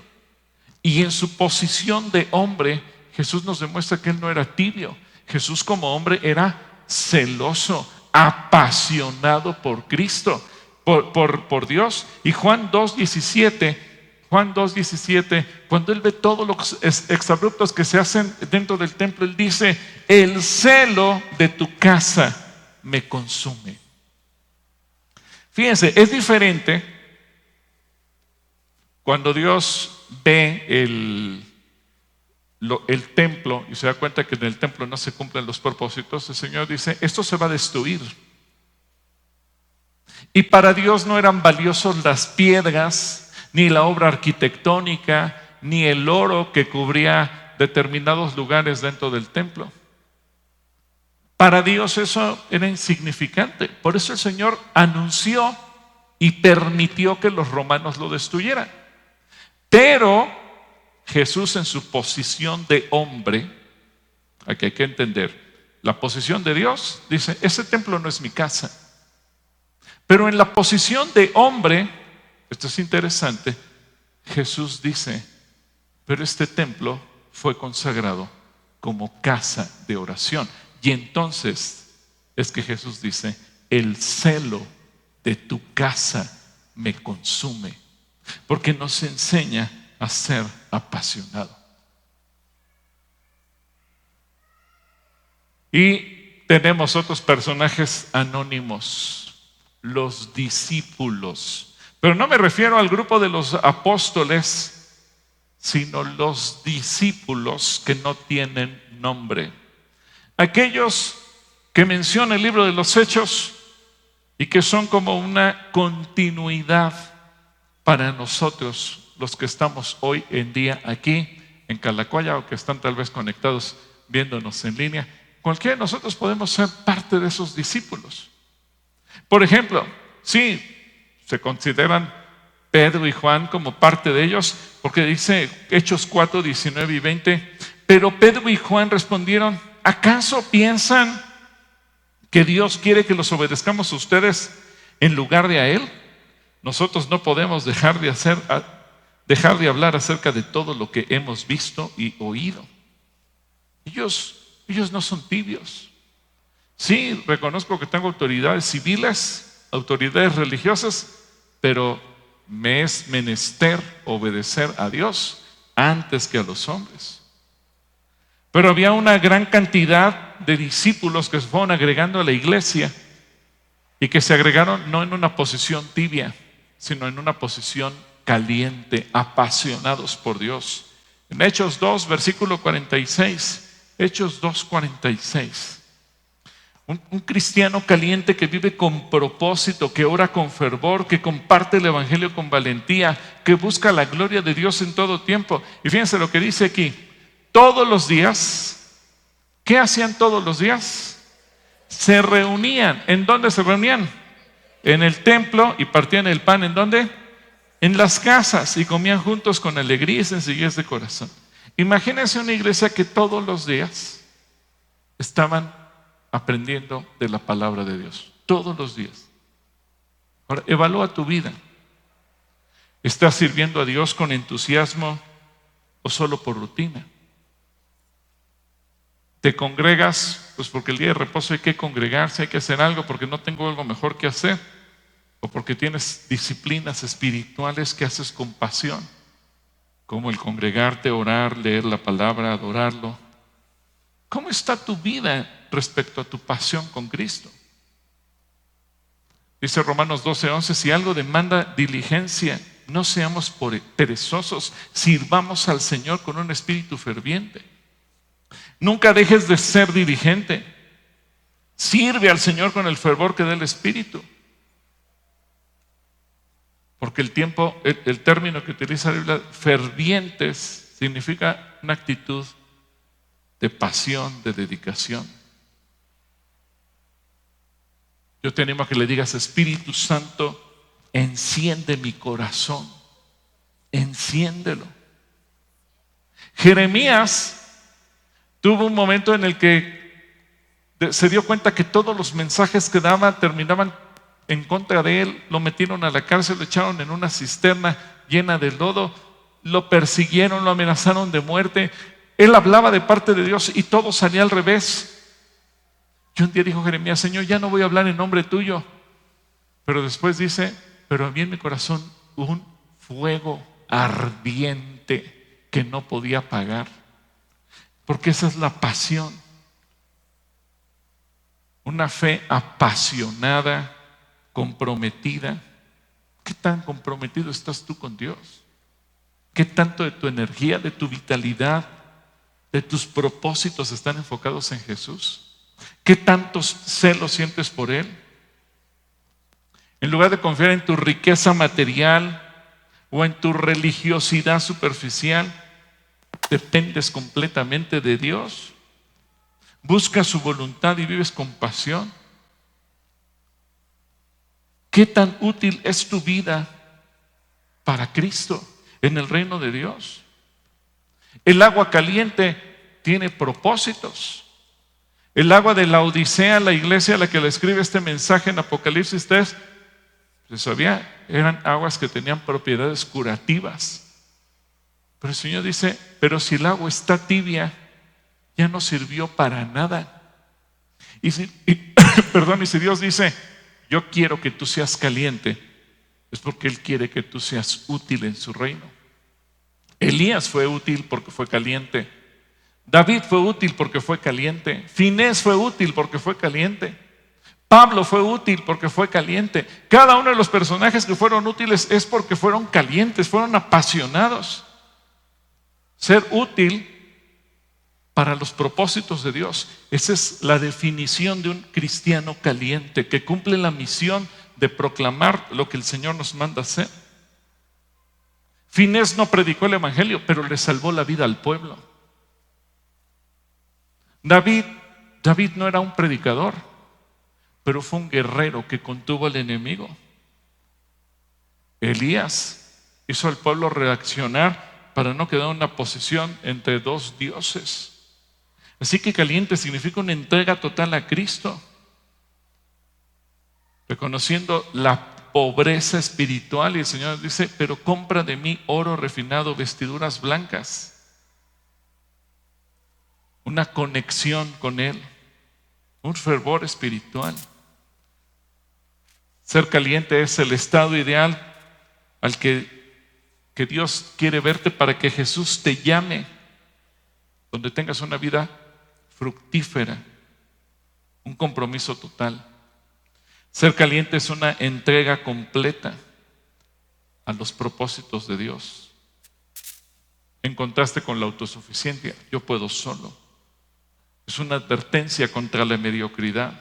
Y en su posición de hombre, Jesús nos demuestra que Él no era tibio. Jesús como hombre era celoso, apasionado por Cristo, por Dios. Y Juan 2:17, cuando Él ve todos los exabruptos que se hacen dentro del templo, Él dice, el celo de tu casa me consume. Fíjense, es diferente cuando Dios ve el templo y se da cuenta que en el templo no se cumplen los propósitos. El Señor dice, esto se va a destruir. Y para Dios no eran valiosos las piedras, ni la obra arquitectónica, ni el oro que cubría determinados lugares dentro del templo. Para Dios eso era insignificante. Por eso el Señor anunció y permitió que los romanos lo destruyeran. Pero Jesús, en su posición de hombre, aquí hay que entender, la posición de Dios, dice, ese templo no es mi casa. Pero en la posición de hombre, esto es interesante, Jesús dice, pero este templo fue consagrado como casa de oración. Y entonces es que Jesús dice, el celo de tu casa me consume, porque nos enseña a ser apasionado. Y tenemos otros personajes anónimos, los discípulos. Pero no me refiero al grupo de los apóstoles, sino los discípulos que no tienen nombre. Aquellos que menciona el libro de los Hechos y que son como una continuidad para nosotros, los que estamos hoy en día aquí en Calacoya o que están tal vez conectados viéndonos en línea. Cualquiera de nosotros podemos ser parte de esos discípulos. Por ejemplo, sí, se consideran Pedro y Juan como parte de ellos, porque dice Hechos 4, 19 y 20, pero Pedro y Juan respondieron, ¿acaso piensan que Dios quiere que los obedezcamos a ustedes en lugar de a Él? Nosotros no podemos dejar de hablar acerca de todo lo que hemos visto y oído. Ellos no son tibios. Sí, reconozco que tengo autoridades civiles, autoridades religiosas, pero me es menester obedecer a Dios antes que a los hombres. Pero había una gran cantidad de discípulos que se fueron agregando a la iglesia y que se agregaron no en una posición tibia, sino en una posición caliente, apasionados por Dios. En Hechos 2, versículo 46, Hechos 2, 46. Un cristiano caliente que vive con propósito, que ora con fervor, que comparte el evangelio con valentía, que busca la gloria de Dios en todo tiempo. Y fíjense lo que dice aquí: todos los días. ¿Qué hacían todos los días? Se reunían. ¿En dónde se reunían? En el templo, y partían el pan. ¿En dónde? En las casas, y comían juntos con alegría y sencillez de corazón. Imagínense una iglesia que todos los días estaban aprendiendo de la palabra de Dios. Todos los días. Ahora, evalúa tu vida. ¿Estás sirviendo a Dios con entusiasmo o solo por rutina? ¿Te congregas? Pues porque el día de reposo hay que congregarse, hay que hacer algo porque no tengo algo mejor que hacer, o porque tienes disciplinas espirituales que haces con pasión, como el congregarte, orar, leer la palabra, adorarlo. ¿Cómo está tu vida respecto a tu pasión con Cristo? Dice Romanos 12:11, si algo demanda diligencia, no seamos perezosos, sirvamos al Señor con un espíritu ferviente. Nunca dejes de ser diligente. Sirve al Señor con el fervor que da el Espíritu. Porque el término que utiliza la Biblia, fervientes, significa una actitud de pasión, de dedicación. Yo te animo a que le digas: Espíritu Santo, enciende mi corazón, enciéndelo. Jeremías tuvo un momento en el que se dio cuenta que todos los mensajes que daba terminaban en contra de él. Lo metieron a la cárcel, lo echaron en una cisterna llena de lodo, lo persiguieron, lo amenazaron de muerte. Él hablaba de parte de Dios y todo salía al revés. Y un día dijo Jeremías: Señor, ya no voy a hablar en nombre tuyo. Pero después dice: pero había en mi corazón un fuego ardiente que no podía apagar. Porque esa es la pasión. Una fe apasionada, comprometida. ¿Qué tan comprometido estás tú con Dios? ¿Qué tanto de tu energía, de tu vitalidad, de tus propósitos están enfocados en Jesús? ¿Qué tantos celos sientes por Él? En lugar de confiar en tu riqueza material o en tu religiosidad superficial, dependes completamente de Dios. Buscas su voluntad y vives con pasión. ¿Qué tan útil es tu vida para Cristo en el reino de Dios? El agua caliente tiene propósitos. El agua de la Odisea, la iglesia a la que le escribe este mensaje en Apocalipsis 3, se sabía, eran aguas que tenían propiedades curativas. Pero el Señor dice: pero si el agua está tibia, ya no sirvió para nada. Y si Dios dice: yo quiero que tú seas caliente, es porque Él quiere que tú seas útil en su reino. Elías fue útil porque fue caliente. David fue útil porque fue caliente. Finés fue útil porque fue caliente. Pablo fue útil porque fue caliente. Cada uno de los personajes que fueron útiles es porque fueron calientes, fueron apasionados. Ser útil para los propósitos de Dios, esa es la definición de un cristiano caliente que cumple la misión de proclamar lo que el Señor nos manda hacer. Finés no predicó el evangelio, pero le salvó la vida al pueblo. David no era un predicador, pero fue un guerrero que contuvo al enemigo. Elías hizo al pueblo reaccionar para no quedar en una posición entre dos dioses. Así que caliente significa una entrega total a Cristo, reconociendo la pobreza espiritual. Y el Señor dice: pero compra de mí oro refinado, vestiduras blancas. Una conexión con Él, un fervor espiritual. Ser caliente es el estado ideal al que Dios quiere verte para que Jesús te llame, donde tengas una vida fructífera, un compromiso total. Ser caliente es una entrega completa a los propósitos de Dios. En contraste con la autosuficiencia, yo puedo solo. Es una advertencia contra la mediocridad.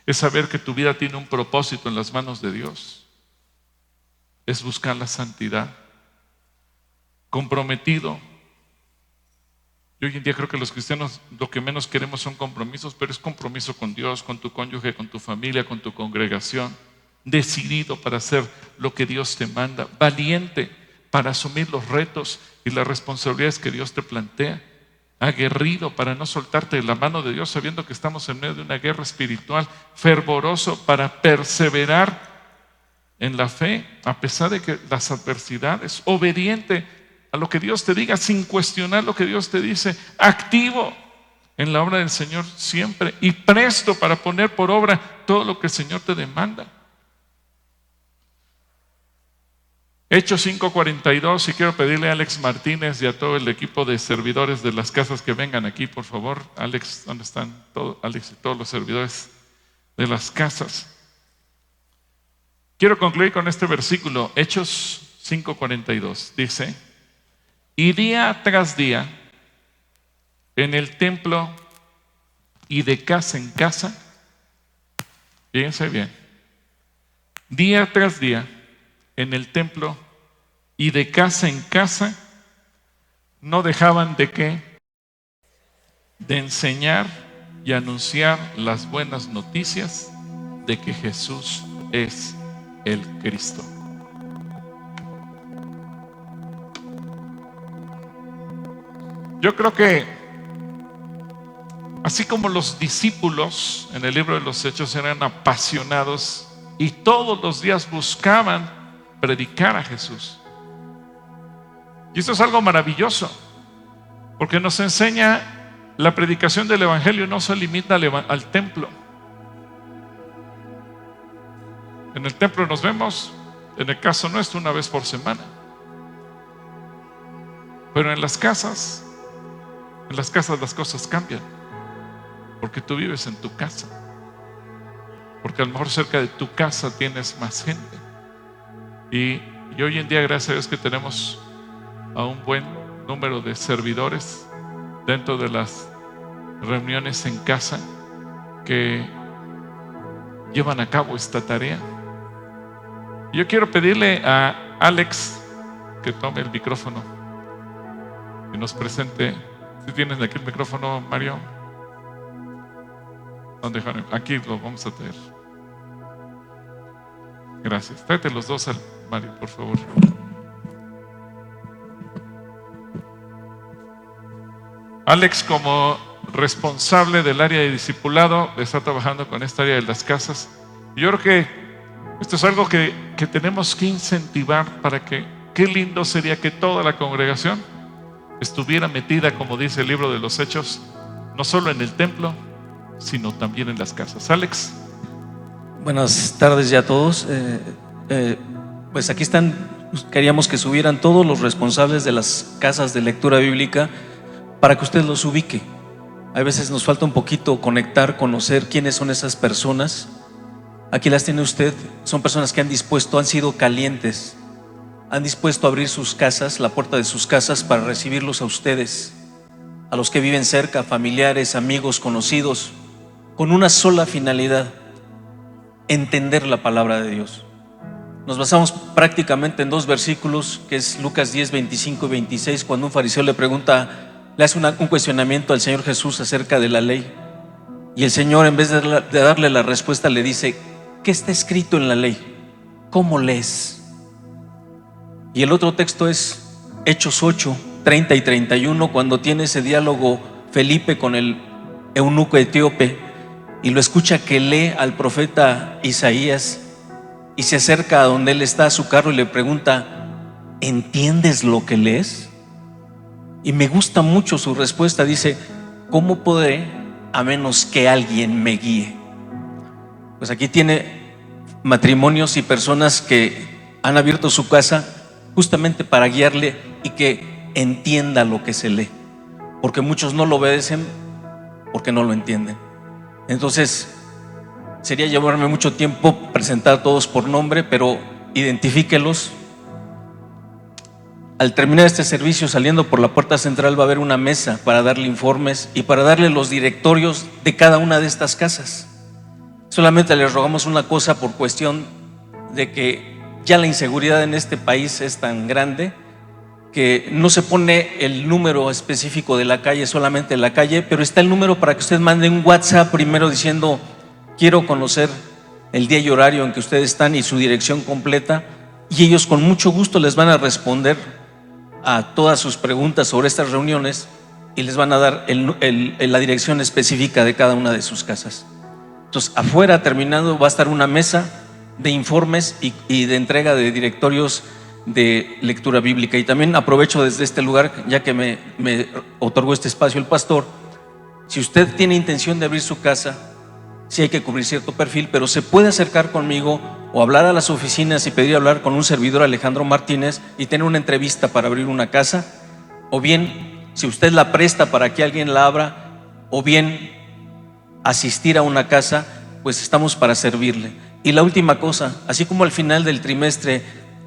Es saber que tu vida tiene un propósito en las manos de Dios. Es buscar la santidad. Comprometido. Yo hoy en día creo que los cristianos lo que menos queremos son compromisos, pero es compromiso con Dios, con tu cónyuge, con tu familia, con tu congregación. Decidido para hacer lo que Dios te manda. Valiente para asumir los retos y las responsabilidades que Dios te plantea. Aguerrido para no soltarte de la mano de Dios sabiendo que estamos en medio de una guerra espiritual. Fervoroso para perseverar en la fe a pesar de que las adversidades. Obediente a lo que Dios te diga sin cuestionar lo que Dios te dice. Activo en la obra del Señor siempre y presto para poner por obra todo lo que el Señor te demanda. Hechos 5:42, y quiero pedirle a Alex Martínez y a todo el equipo de servidores de las casas que vengan aquí, por favor. Alex, ¿dónde están? Alex y todos los servidores de las casas. Quiero concluir con este versículo, Hechos 5:42. Dice, y día tras día, en el templo y de casa en casa, fíjense bien, día tras día, en el templo y de casa en casa, no dejaban de qué, de enseñar y anunciar las buenas noticias de que Jesús es el Cristo. Yo creo que así como los discípulos en el libro de los Hechos eran apasionados y todos los días buscaban predicar a Jesús. Y esto es algo maravilloso, porque nos enseña la predicación del Evangelio no se limita al templo. En el templo nos vemos, en el caso nuestro, una vez por semana. Pero en las casas las cosas cambian, porque tú vives en tu casa, porque a lo mejor cerca de tu casa tienes más gente. Y hoy en día, gracias a Dios, que tenemos a un buen número de servidores dentro de las reuniones en casa que llevan a cabo esta tarea. Yo quiero pedirle a Alex que tome el micrófono y nos presente. Si tienen aquí el micrófono, Mario. ¿Dónde? Aquí lo vamos a tener. Gracias. Tráete los dos al Mario, por favor. Alex, como responsable del área de discipulado, está trabajando con esta área de las casas. Yo creo que esto es algo que tenemos que incentivar para que, qué lindo sería que toda la congregación estuviera metida, como dice el libro de los Hechos, no solo en el templo, sino también en las casas. Alex. Buenas tardes ya a todos. Pues aquí están, queríamos que subieran todos los responsables de las casas de lectura bíblica para que usted los ubique. A veces nos falta un poquito conectar, conocer quiénes son esas personas. Aquí las tiene usted. Son personas que han sido calientes, han dispuesto a abrir sus casas, la puerta de sus casas, para recibirlos a ustedes, a los que viven cerca, familiares, amigos, conocidos, con una sola finalidad: entender la palabra de Dios. Nos basamos prácticamente en dos versículos, que es Lucas 10, 25 y 26, cuando un fariseo le hace un cuestionamiento al Señor Jesús acerca de la ley, y el Señor, en vez de darle la respuesta, le dice: ¿qué está escrito en la ley? ¿Cómo lees? Y el otro texto es Hechos 8, 30 y 31, cuando tiene ese diálogo Felipe con el eunuco etíope y lo escucha que lee al profeta Isaías, y se acerca a donde él está, a su carro, y le pregunta: ¿entiendes lo que lees? Y me gusta mucho su respuesta. Dice: ¿cómo podré a menos que alguien me guíe? Pues aquí tiene matrimonios y personas que han abierto su casa justamente para guiarle y que entienda lo que se lee, porque muchos no lo obedecen porque no lo entienden. Entonces, sería llevarme mucho tiempo presentar a todos por nombre, pero identifíquelos. Al terminar este servicio, saliendo por la puerta central, va a haber una mesa para darle informes y para darle los directorios de cada una de estas casas. Solamente les rogamos una cosa, por cuestión de que ya la inseguridad en este país es tan grande que no se pone el número específico de la calle, solamente la calle, pero está el número para que usted mande un WhatsApp primero diciendo: quiero conocer el día y horario en que ustedes están y su dirección completa, y ellos con mucho gusto les van a responder a todas sus preguntas sobre estas reuniones y les van a dar la dirección específica de cada una de sus casas. Entonces, afuera, terminando, va a estar una mesa de informes y de entrega de directorios de lectura bíblica. Y también aprovecho desde este lugar, ya que me otorgó este espacio el pastor: si usted tiene intención de abrir su casa, sí hay que cubrir cierto perfil, pero se puede acercar conmigo o hablar a las oficinas y pedir hablar con un servidor, Alejandro Martínez, y tener una entrevista para abrir una casa. O bien, si usted la presta para que alguien la abra, o bien asistir a una casa, pues estamos para servirle. Y la última cosa, así como al final del trimestre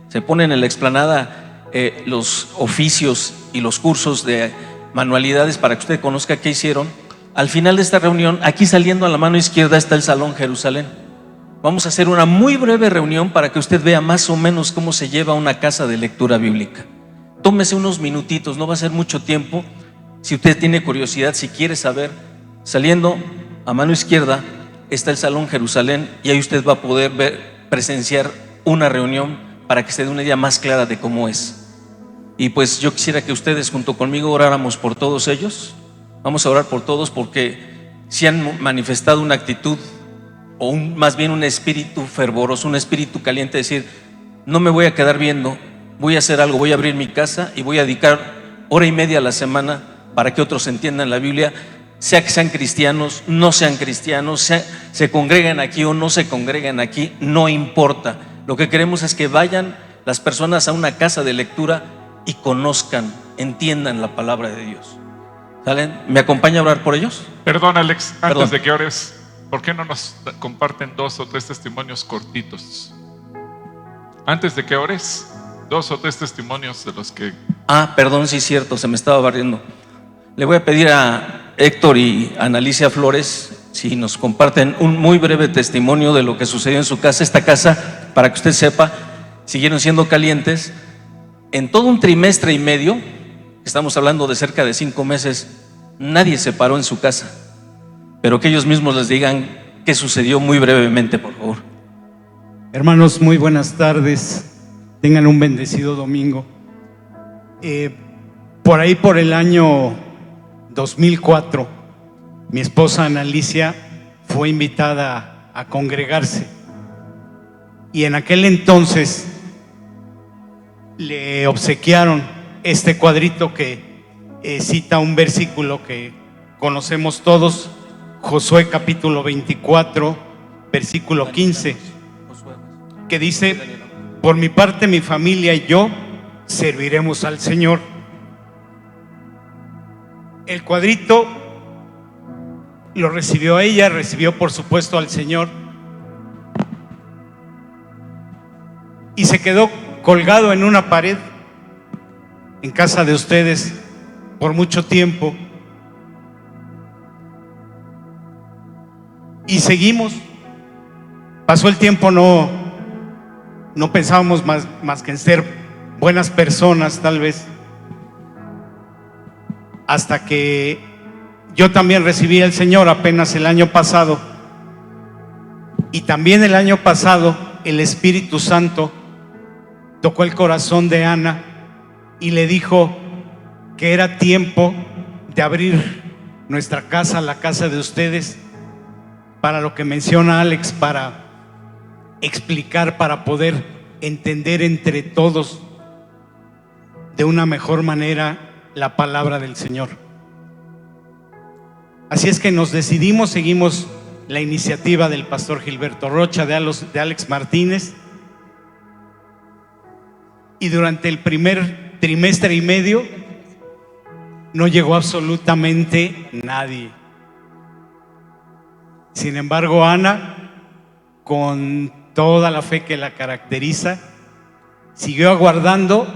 se ponen en la explanada los oficios y los cursos de manualidades para que usted conozca qué hicieron, al final de esta reunión, aquí saliendo a la mano izquierda está el Salón Jerusalén. Vamos a hacer una muy breve reunión para que usted vea más o menos cómo se lleva una casa de lectura bíblica. Tómese unos minutitos, no va a ser mucho tiempo. Si usted tiene curiosidad, si quiere saber, saliendo a mano izquierda está el Salón Jerusalén, y ahí usted va a poder presenciar una reunión para que se dé una idea más clara de cómo es. Y pues yo quisiera que ustedes junto conmigo oráramos por todos ellos. Vamos a orar por todos, porque si han manifestado una actitud, o más bien un espíritu fervoroso, un espíritu caliente, decir: no me voy a quedar viendo, voy a hacer algo, voy a abrir mi casa y voy a dedicar hora y media a la semana para que otros entiendan la Biblia, sea que sean cristianos, no sean cristianos, se congreguen aquí o no se congreguen aquí, no importa. Lo que queremos es que vayan las personas a una casa de lectura y conozcan, entiendan la palabra de Dios. ¿Salen? ¿Me acompaña a orar por ellos? Perdón, Alex, antes Perdón. de que ores, ¿por qué no nos comparten 2 o 3 testimonios cortitos? Antes de que ores, 2 o 3 testimonios de los que... Perdón, sí es cierto, se me estaba barriendo. Le voy a pedir a Héctor y a Analicia Flores si nos comparten un muy breve testimonio de lo que sucedió en su casa. Esta casa, para que usted sepa, siguieron siendo calientes. En todo un trimestre y medio, estamos hablando de cerca de 5 meses, nadie se paró en su casa. Pero que ellos mismos les digan qué sucedió muy brevemente, por favor. Hermanos, muy buenas tardes. Tengan un bendecido domingo. Por ahí, por el año 2004, mi esposa Analicia fue invitada a congregarse. Y en aquel entonces le obsequiaron este cuadrito que cita un versículo que conocemos todos, Josué capítulo 24, versículo 15, que dice: por mi parte, mi familia y yo serviremos al Señor. El cuadrito lo recibió ella, recibió por supuesto al Señor, y se quedó colgado en una pared en casa de ustedes por mucho tiempo. Y seguimos. Pasó el tiempo, no pensábamos más que en ser buenas personas, tal vez, hasta que yo también recibí al Señor apenas el año pasado. Y también el año pasado el Espíritu Santo tocó el corazón de Ana y le dijo que era tiempo de abrir nuestra casa, la casa de ustedes, para lo que menciona Alex, para explicar, para poder entender entre todos de una mejor manera la palabra del Señor. Así es que nos decidimos, seguimos la iniciativa del pastor Gilberto Rocha, de Alex Martínez, y durante el primer trimestre y medio no llegó absolutamente nadie. Sin embargo, Ana con toda la fe que la caracteriza, siguió aguardando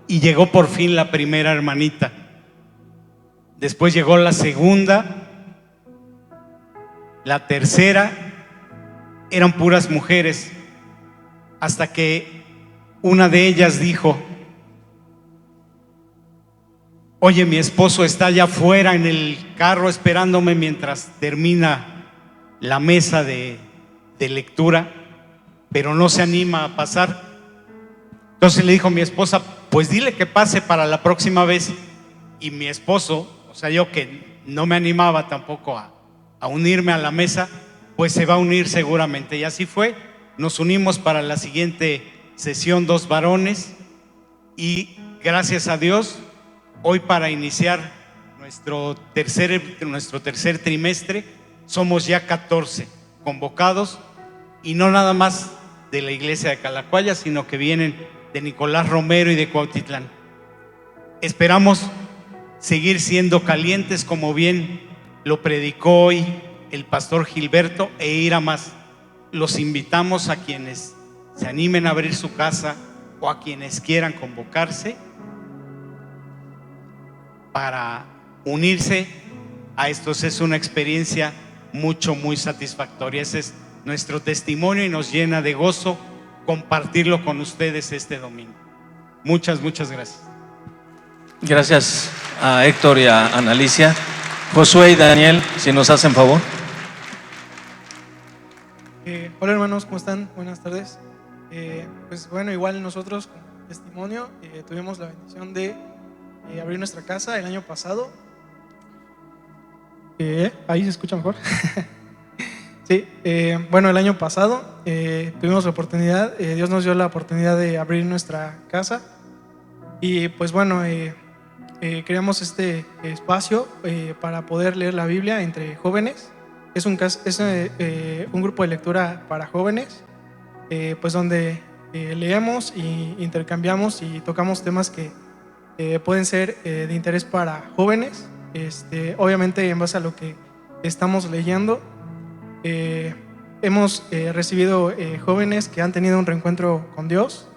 y llegó por fin la primera hermanita. Después llegó la segunda, la tercera, eran puras mujeres, hasta que una de ellas dijo: oye, mi esposo está allá afuera en el carro esperándome mientras termina la mesa de lectura, pero no se anima a pasar. Entonces le dijo mi esposa: pues dile que pase para la próxima vez. Y mi esposo, o sea, yo que no me animaba tampoco a unirme a la mesa, pues se va a unir seguramente. Y así fue. Nos unimos para la siguiente sesión, 2 varones, y gracias a Dios, hoy para iniciar nuestro tercer trimestre, somos ya 14 convocados, y no nada más de la iglesia de Calacuaya, sino que vienen de Nicolás Romero y de Cuautitlán. Esperamos seguir siendo calientes, como bien lo predicó hoy el pastor Gilberto, e ir a más. Los invitamos a quienes se animen a abrir su casa o a quienes quieran convocarse para unirse a estos. Es una experiencia muy satisfactoria. Ese es nuestro testimonio y nos llena de gozo compartirlo con ustedes este domingo. Muchas gracias. Gracias a Héctor y a Analicia. Josué y Daniel, si nos hacen favor. Hola hermanos, ¿cómo están? Buenas tardes. Pues bueno, igual nosotros como testimonio tuvimos la bendición de abrir nuestra casa el año pasado. Ahí se escucha mejor. Sí, bueno, el año pasado tuvimos la oportunidad, Dios nos dio la oportunidad de abrir nuestra casa, y pues bueno, creamos este espacio para poder leer la Biblia entre jóvenes. Es un grupo de lectura para jóvenes, pues donde leemos y intercambiamos y tocamos temas que pueden ser de interés para jóvenes, obviamente en base a lo que estamos leyendo. Hemos recibido jóvenes que han tenido un reencuentro con Dios,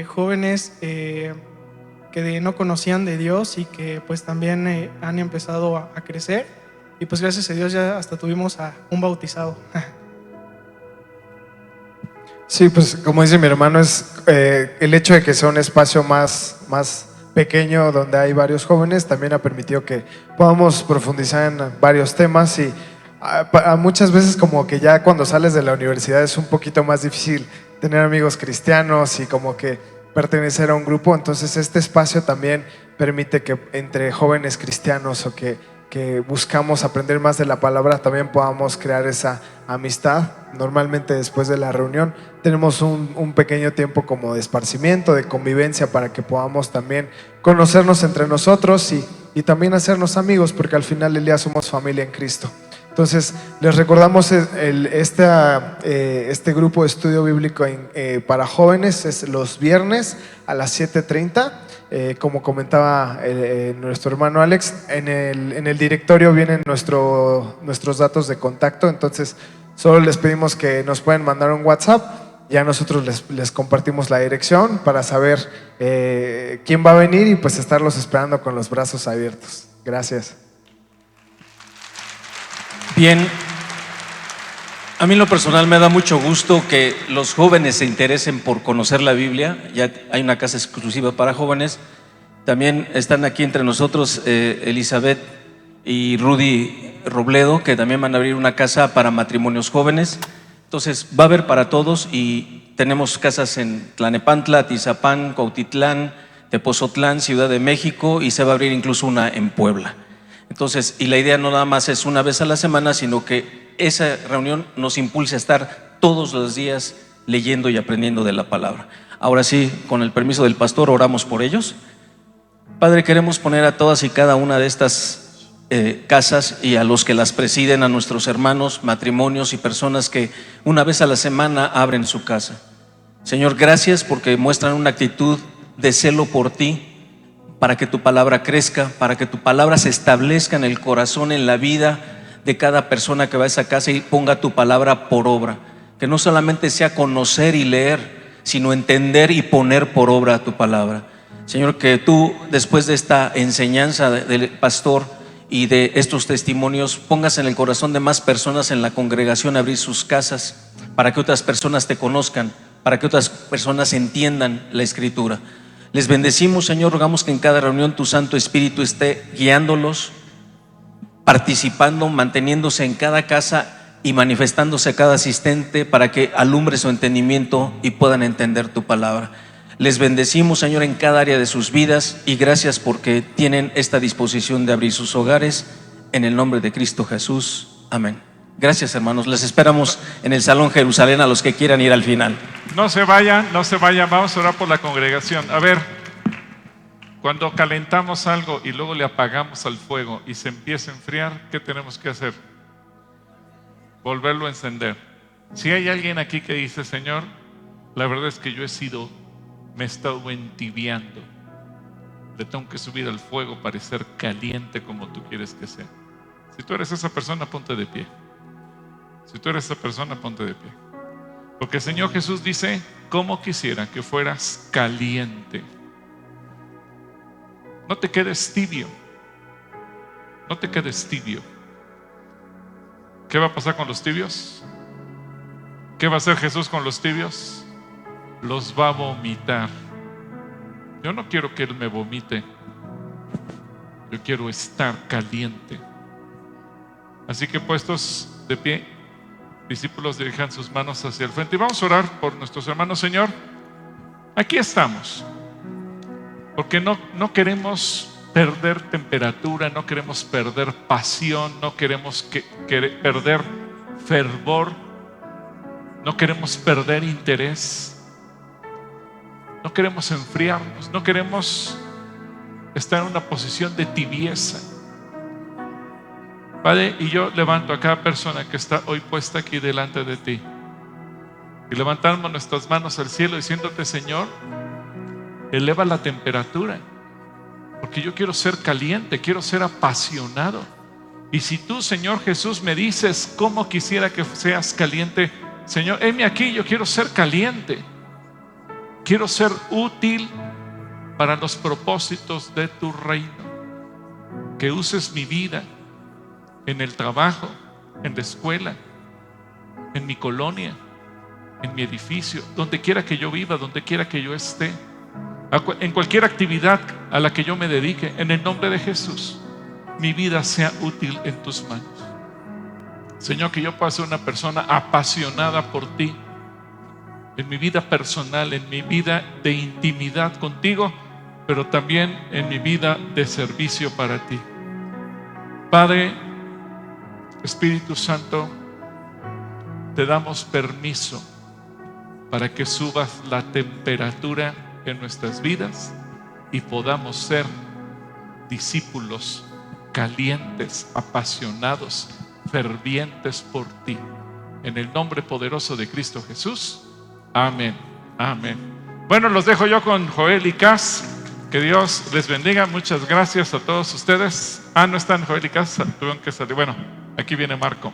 jóvenes que no conocían de Dios y que pues también han empezado a crecer, y pues gracias a Dios ya hasta tuvimos a un bautizado. Sí, pues como dice mi hermano, es el hecho de que sea un espacio más pequeño donde hay varios jóvenes también ha permitido que podamos profundizar en varios temas, y muchas veces como que ya cuando sales de la universidad es un poquito más difícil tener amigos cristianos y como que pertenecer a un grupo. Entonces este espacio también permite que entre jóvenes cristianos o que buscamos aprender más de la palabra también podamos crear esa amistad. Normalmente después de la reunión tenemos un pequeño tiempo como de esparcimiento, de convivencia, para que podamos también conocernos entre nosotros y también hacernos amigos, porque al final del día somos familia en Cristo. Entonces les recordamos este grupo de estudio bíblico para jóvenes es los viernes a las 7:30. Como comentaba nuestro hermano Alex, en el directorio vienen nuestros datos de contacto. Entonces solo les pedimos que nos pueden mandar un WhatsApp, ya nosotros les compartimos la dirección para saber quién va a venir y pues estarlos esperando con los brazos abiertos. Gracias. Bien, a mí en lo personal me da mucho gusto que los jóvenes se interesen por conocer la Biblia. Ya hay una casa exclusiva para jóvenes. También están aquí entre nosotros Elizabeth y Rudy Robledo, que también van a abrir una casa para matrimonios jóvenes. Entonces va a haber para todos, y tenemos casas en Tlanepantla, Atizapán, Cuautitlán, Tepozotlán, Ciudad de México, y se va a abrir incluso una en Puebla. Entonces, y la idea no nada más es una vez a la semana, sino que esa reunión nos impulsa a estar todos los días leyendo y aprendiendo de la palabra. Ahora sí, con el permiso del pastor, oramos por ellos. Padre, queremos poner a todas y cada una de estas casas y a los que las presiden, a nuestros hermanos, matrimonios y personas que una vez a la semana abren su casa. Señor, gracias porque muestran una actitud de celo por ti, para que tu palabra crezca, para que tu palabra se establezca en el corazón, en la vida de cada persona que va a esa casa, y ponga tu palabra por obra. que no solamente sea conocer y leer, sino entender y poner por obra tu palabra. Señor, que tú, después de esta enseñanza del pastor y de estos testimonios, pongas en el corazón de más personas en la congregación abrir sus casas para que otras personas te conozcan, para que otras personas entiendan la Escritura. Les bendecimos, Señor, rogamos que en cada reunión tu Santo Espíritu esté guiándolos, participando, manteniéndose en cada casa y manifestándose a cada asistente para que alumbre su entendimiento y puedan entender tu palabra. Les bendecimos, Señor, en cada área de sus vidas, y gracias porque tienen esta disposición de abrir sus hogares, en el nombre de Cristo Jesús. Amén. Gracias, hermanos. Les esperamos en el Salón Jerusalén a los que quieran ir al final. No se vayan, vamos a orar por la congregación. A ver, cuando calentamos algo y luego le apagamos al fuego y se empieza a enfriar, ¿qué tenemos que hacer? Volverlo a encender. Si hay alguien aquí que dice: Señor, la verdad es que yo me he estado entibiando, le tengo que subir al fuego para ser caliente como tú quieres que sea. Si tú eres esa persona, ponte de pie. Si tú eres esa persona, ponte de pie. Porque el Señor Jesús dice: cómo quisiera que fueras caliente. No te quedes tibio. No te quedes tibio. ¿Qué va a pasar con los tibios? ¿Qué va a hacer Jesús con los tibios? Los va a vomitar. Yo no quiero que Él me vomite. Yo quiero estar caliente. Así que, puestos de pie, discípulos, dirijan sus manos hacia el frente y vamos a orar por nuestros hermanos. Señor, aquí estamos porque no queremos perder temperatura, no queremos perder pasión, no queremos perder fervor, no queremos perder interés, no queremos enfriarnos, no queremos estar en una posición de tibieza. Padre, y yo levanto a cada persona que está hoy puesta aquí delante de ti y levantamos nuestras manos al cielo diciéndote: Señor, eleva la temperatura, porque yo quiero ser caliente, quiero ser apasionado. Y si tú, Señor Jesús, me dices cómo quisiera que seas caliente, Señor, heme aquí, yo quiero ser caliente, quiero ser útil para los propósitos de tu reino. Que uses mi vida en el trabajo, en la escuela, en mi colonia, en mi edificio, donde quiera que yo viva, donde quiera que yo esté, en cualquier actividad a la que yo me dedique. En el nombre de Jesús, mi vida sea útil en tus manos. Señor, que yo pueda ser una persona apasionada por ti, en mi vida personal, en mi vida de intimidad contigo, pero también en mi vida de servicio para ti. Padre, Espíritu Santo, te damos permiso para que subas la temperatura en nuestras vidas y podamos ser discípulos calientes, apasionados, fervientes por ti. En el nombre poderoso de Cristo Jesús. Amén. Amén. Bueno, los dejo yo con Joel y Cas. Que Dios les bendiga. Muchas gracias a todos ustedes. No están Joel y Cas, tuvieron que salir. Bueno, aquí viene Marco.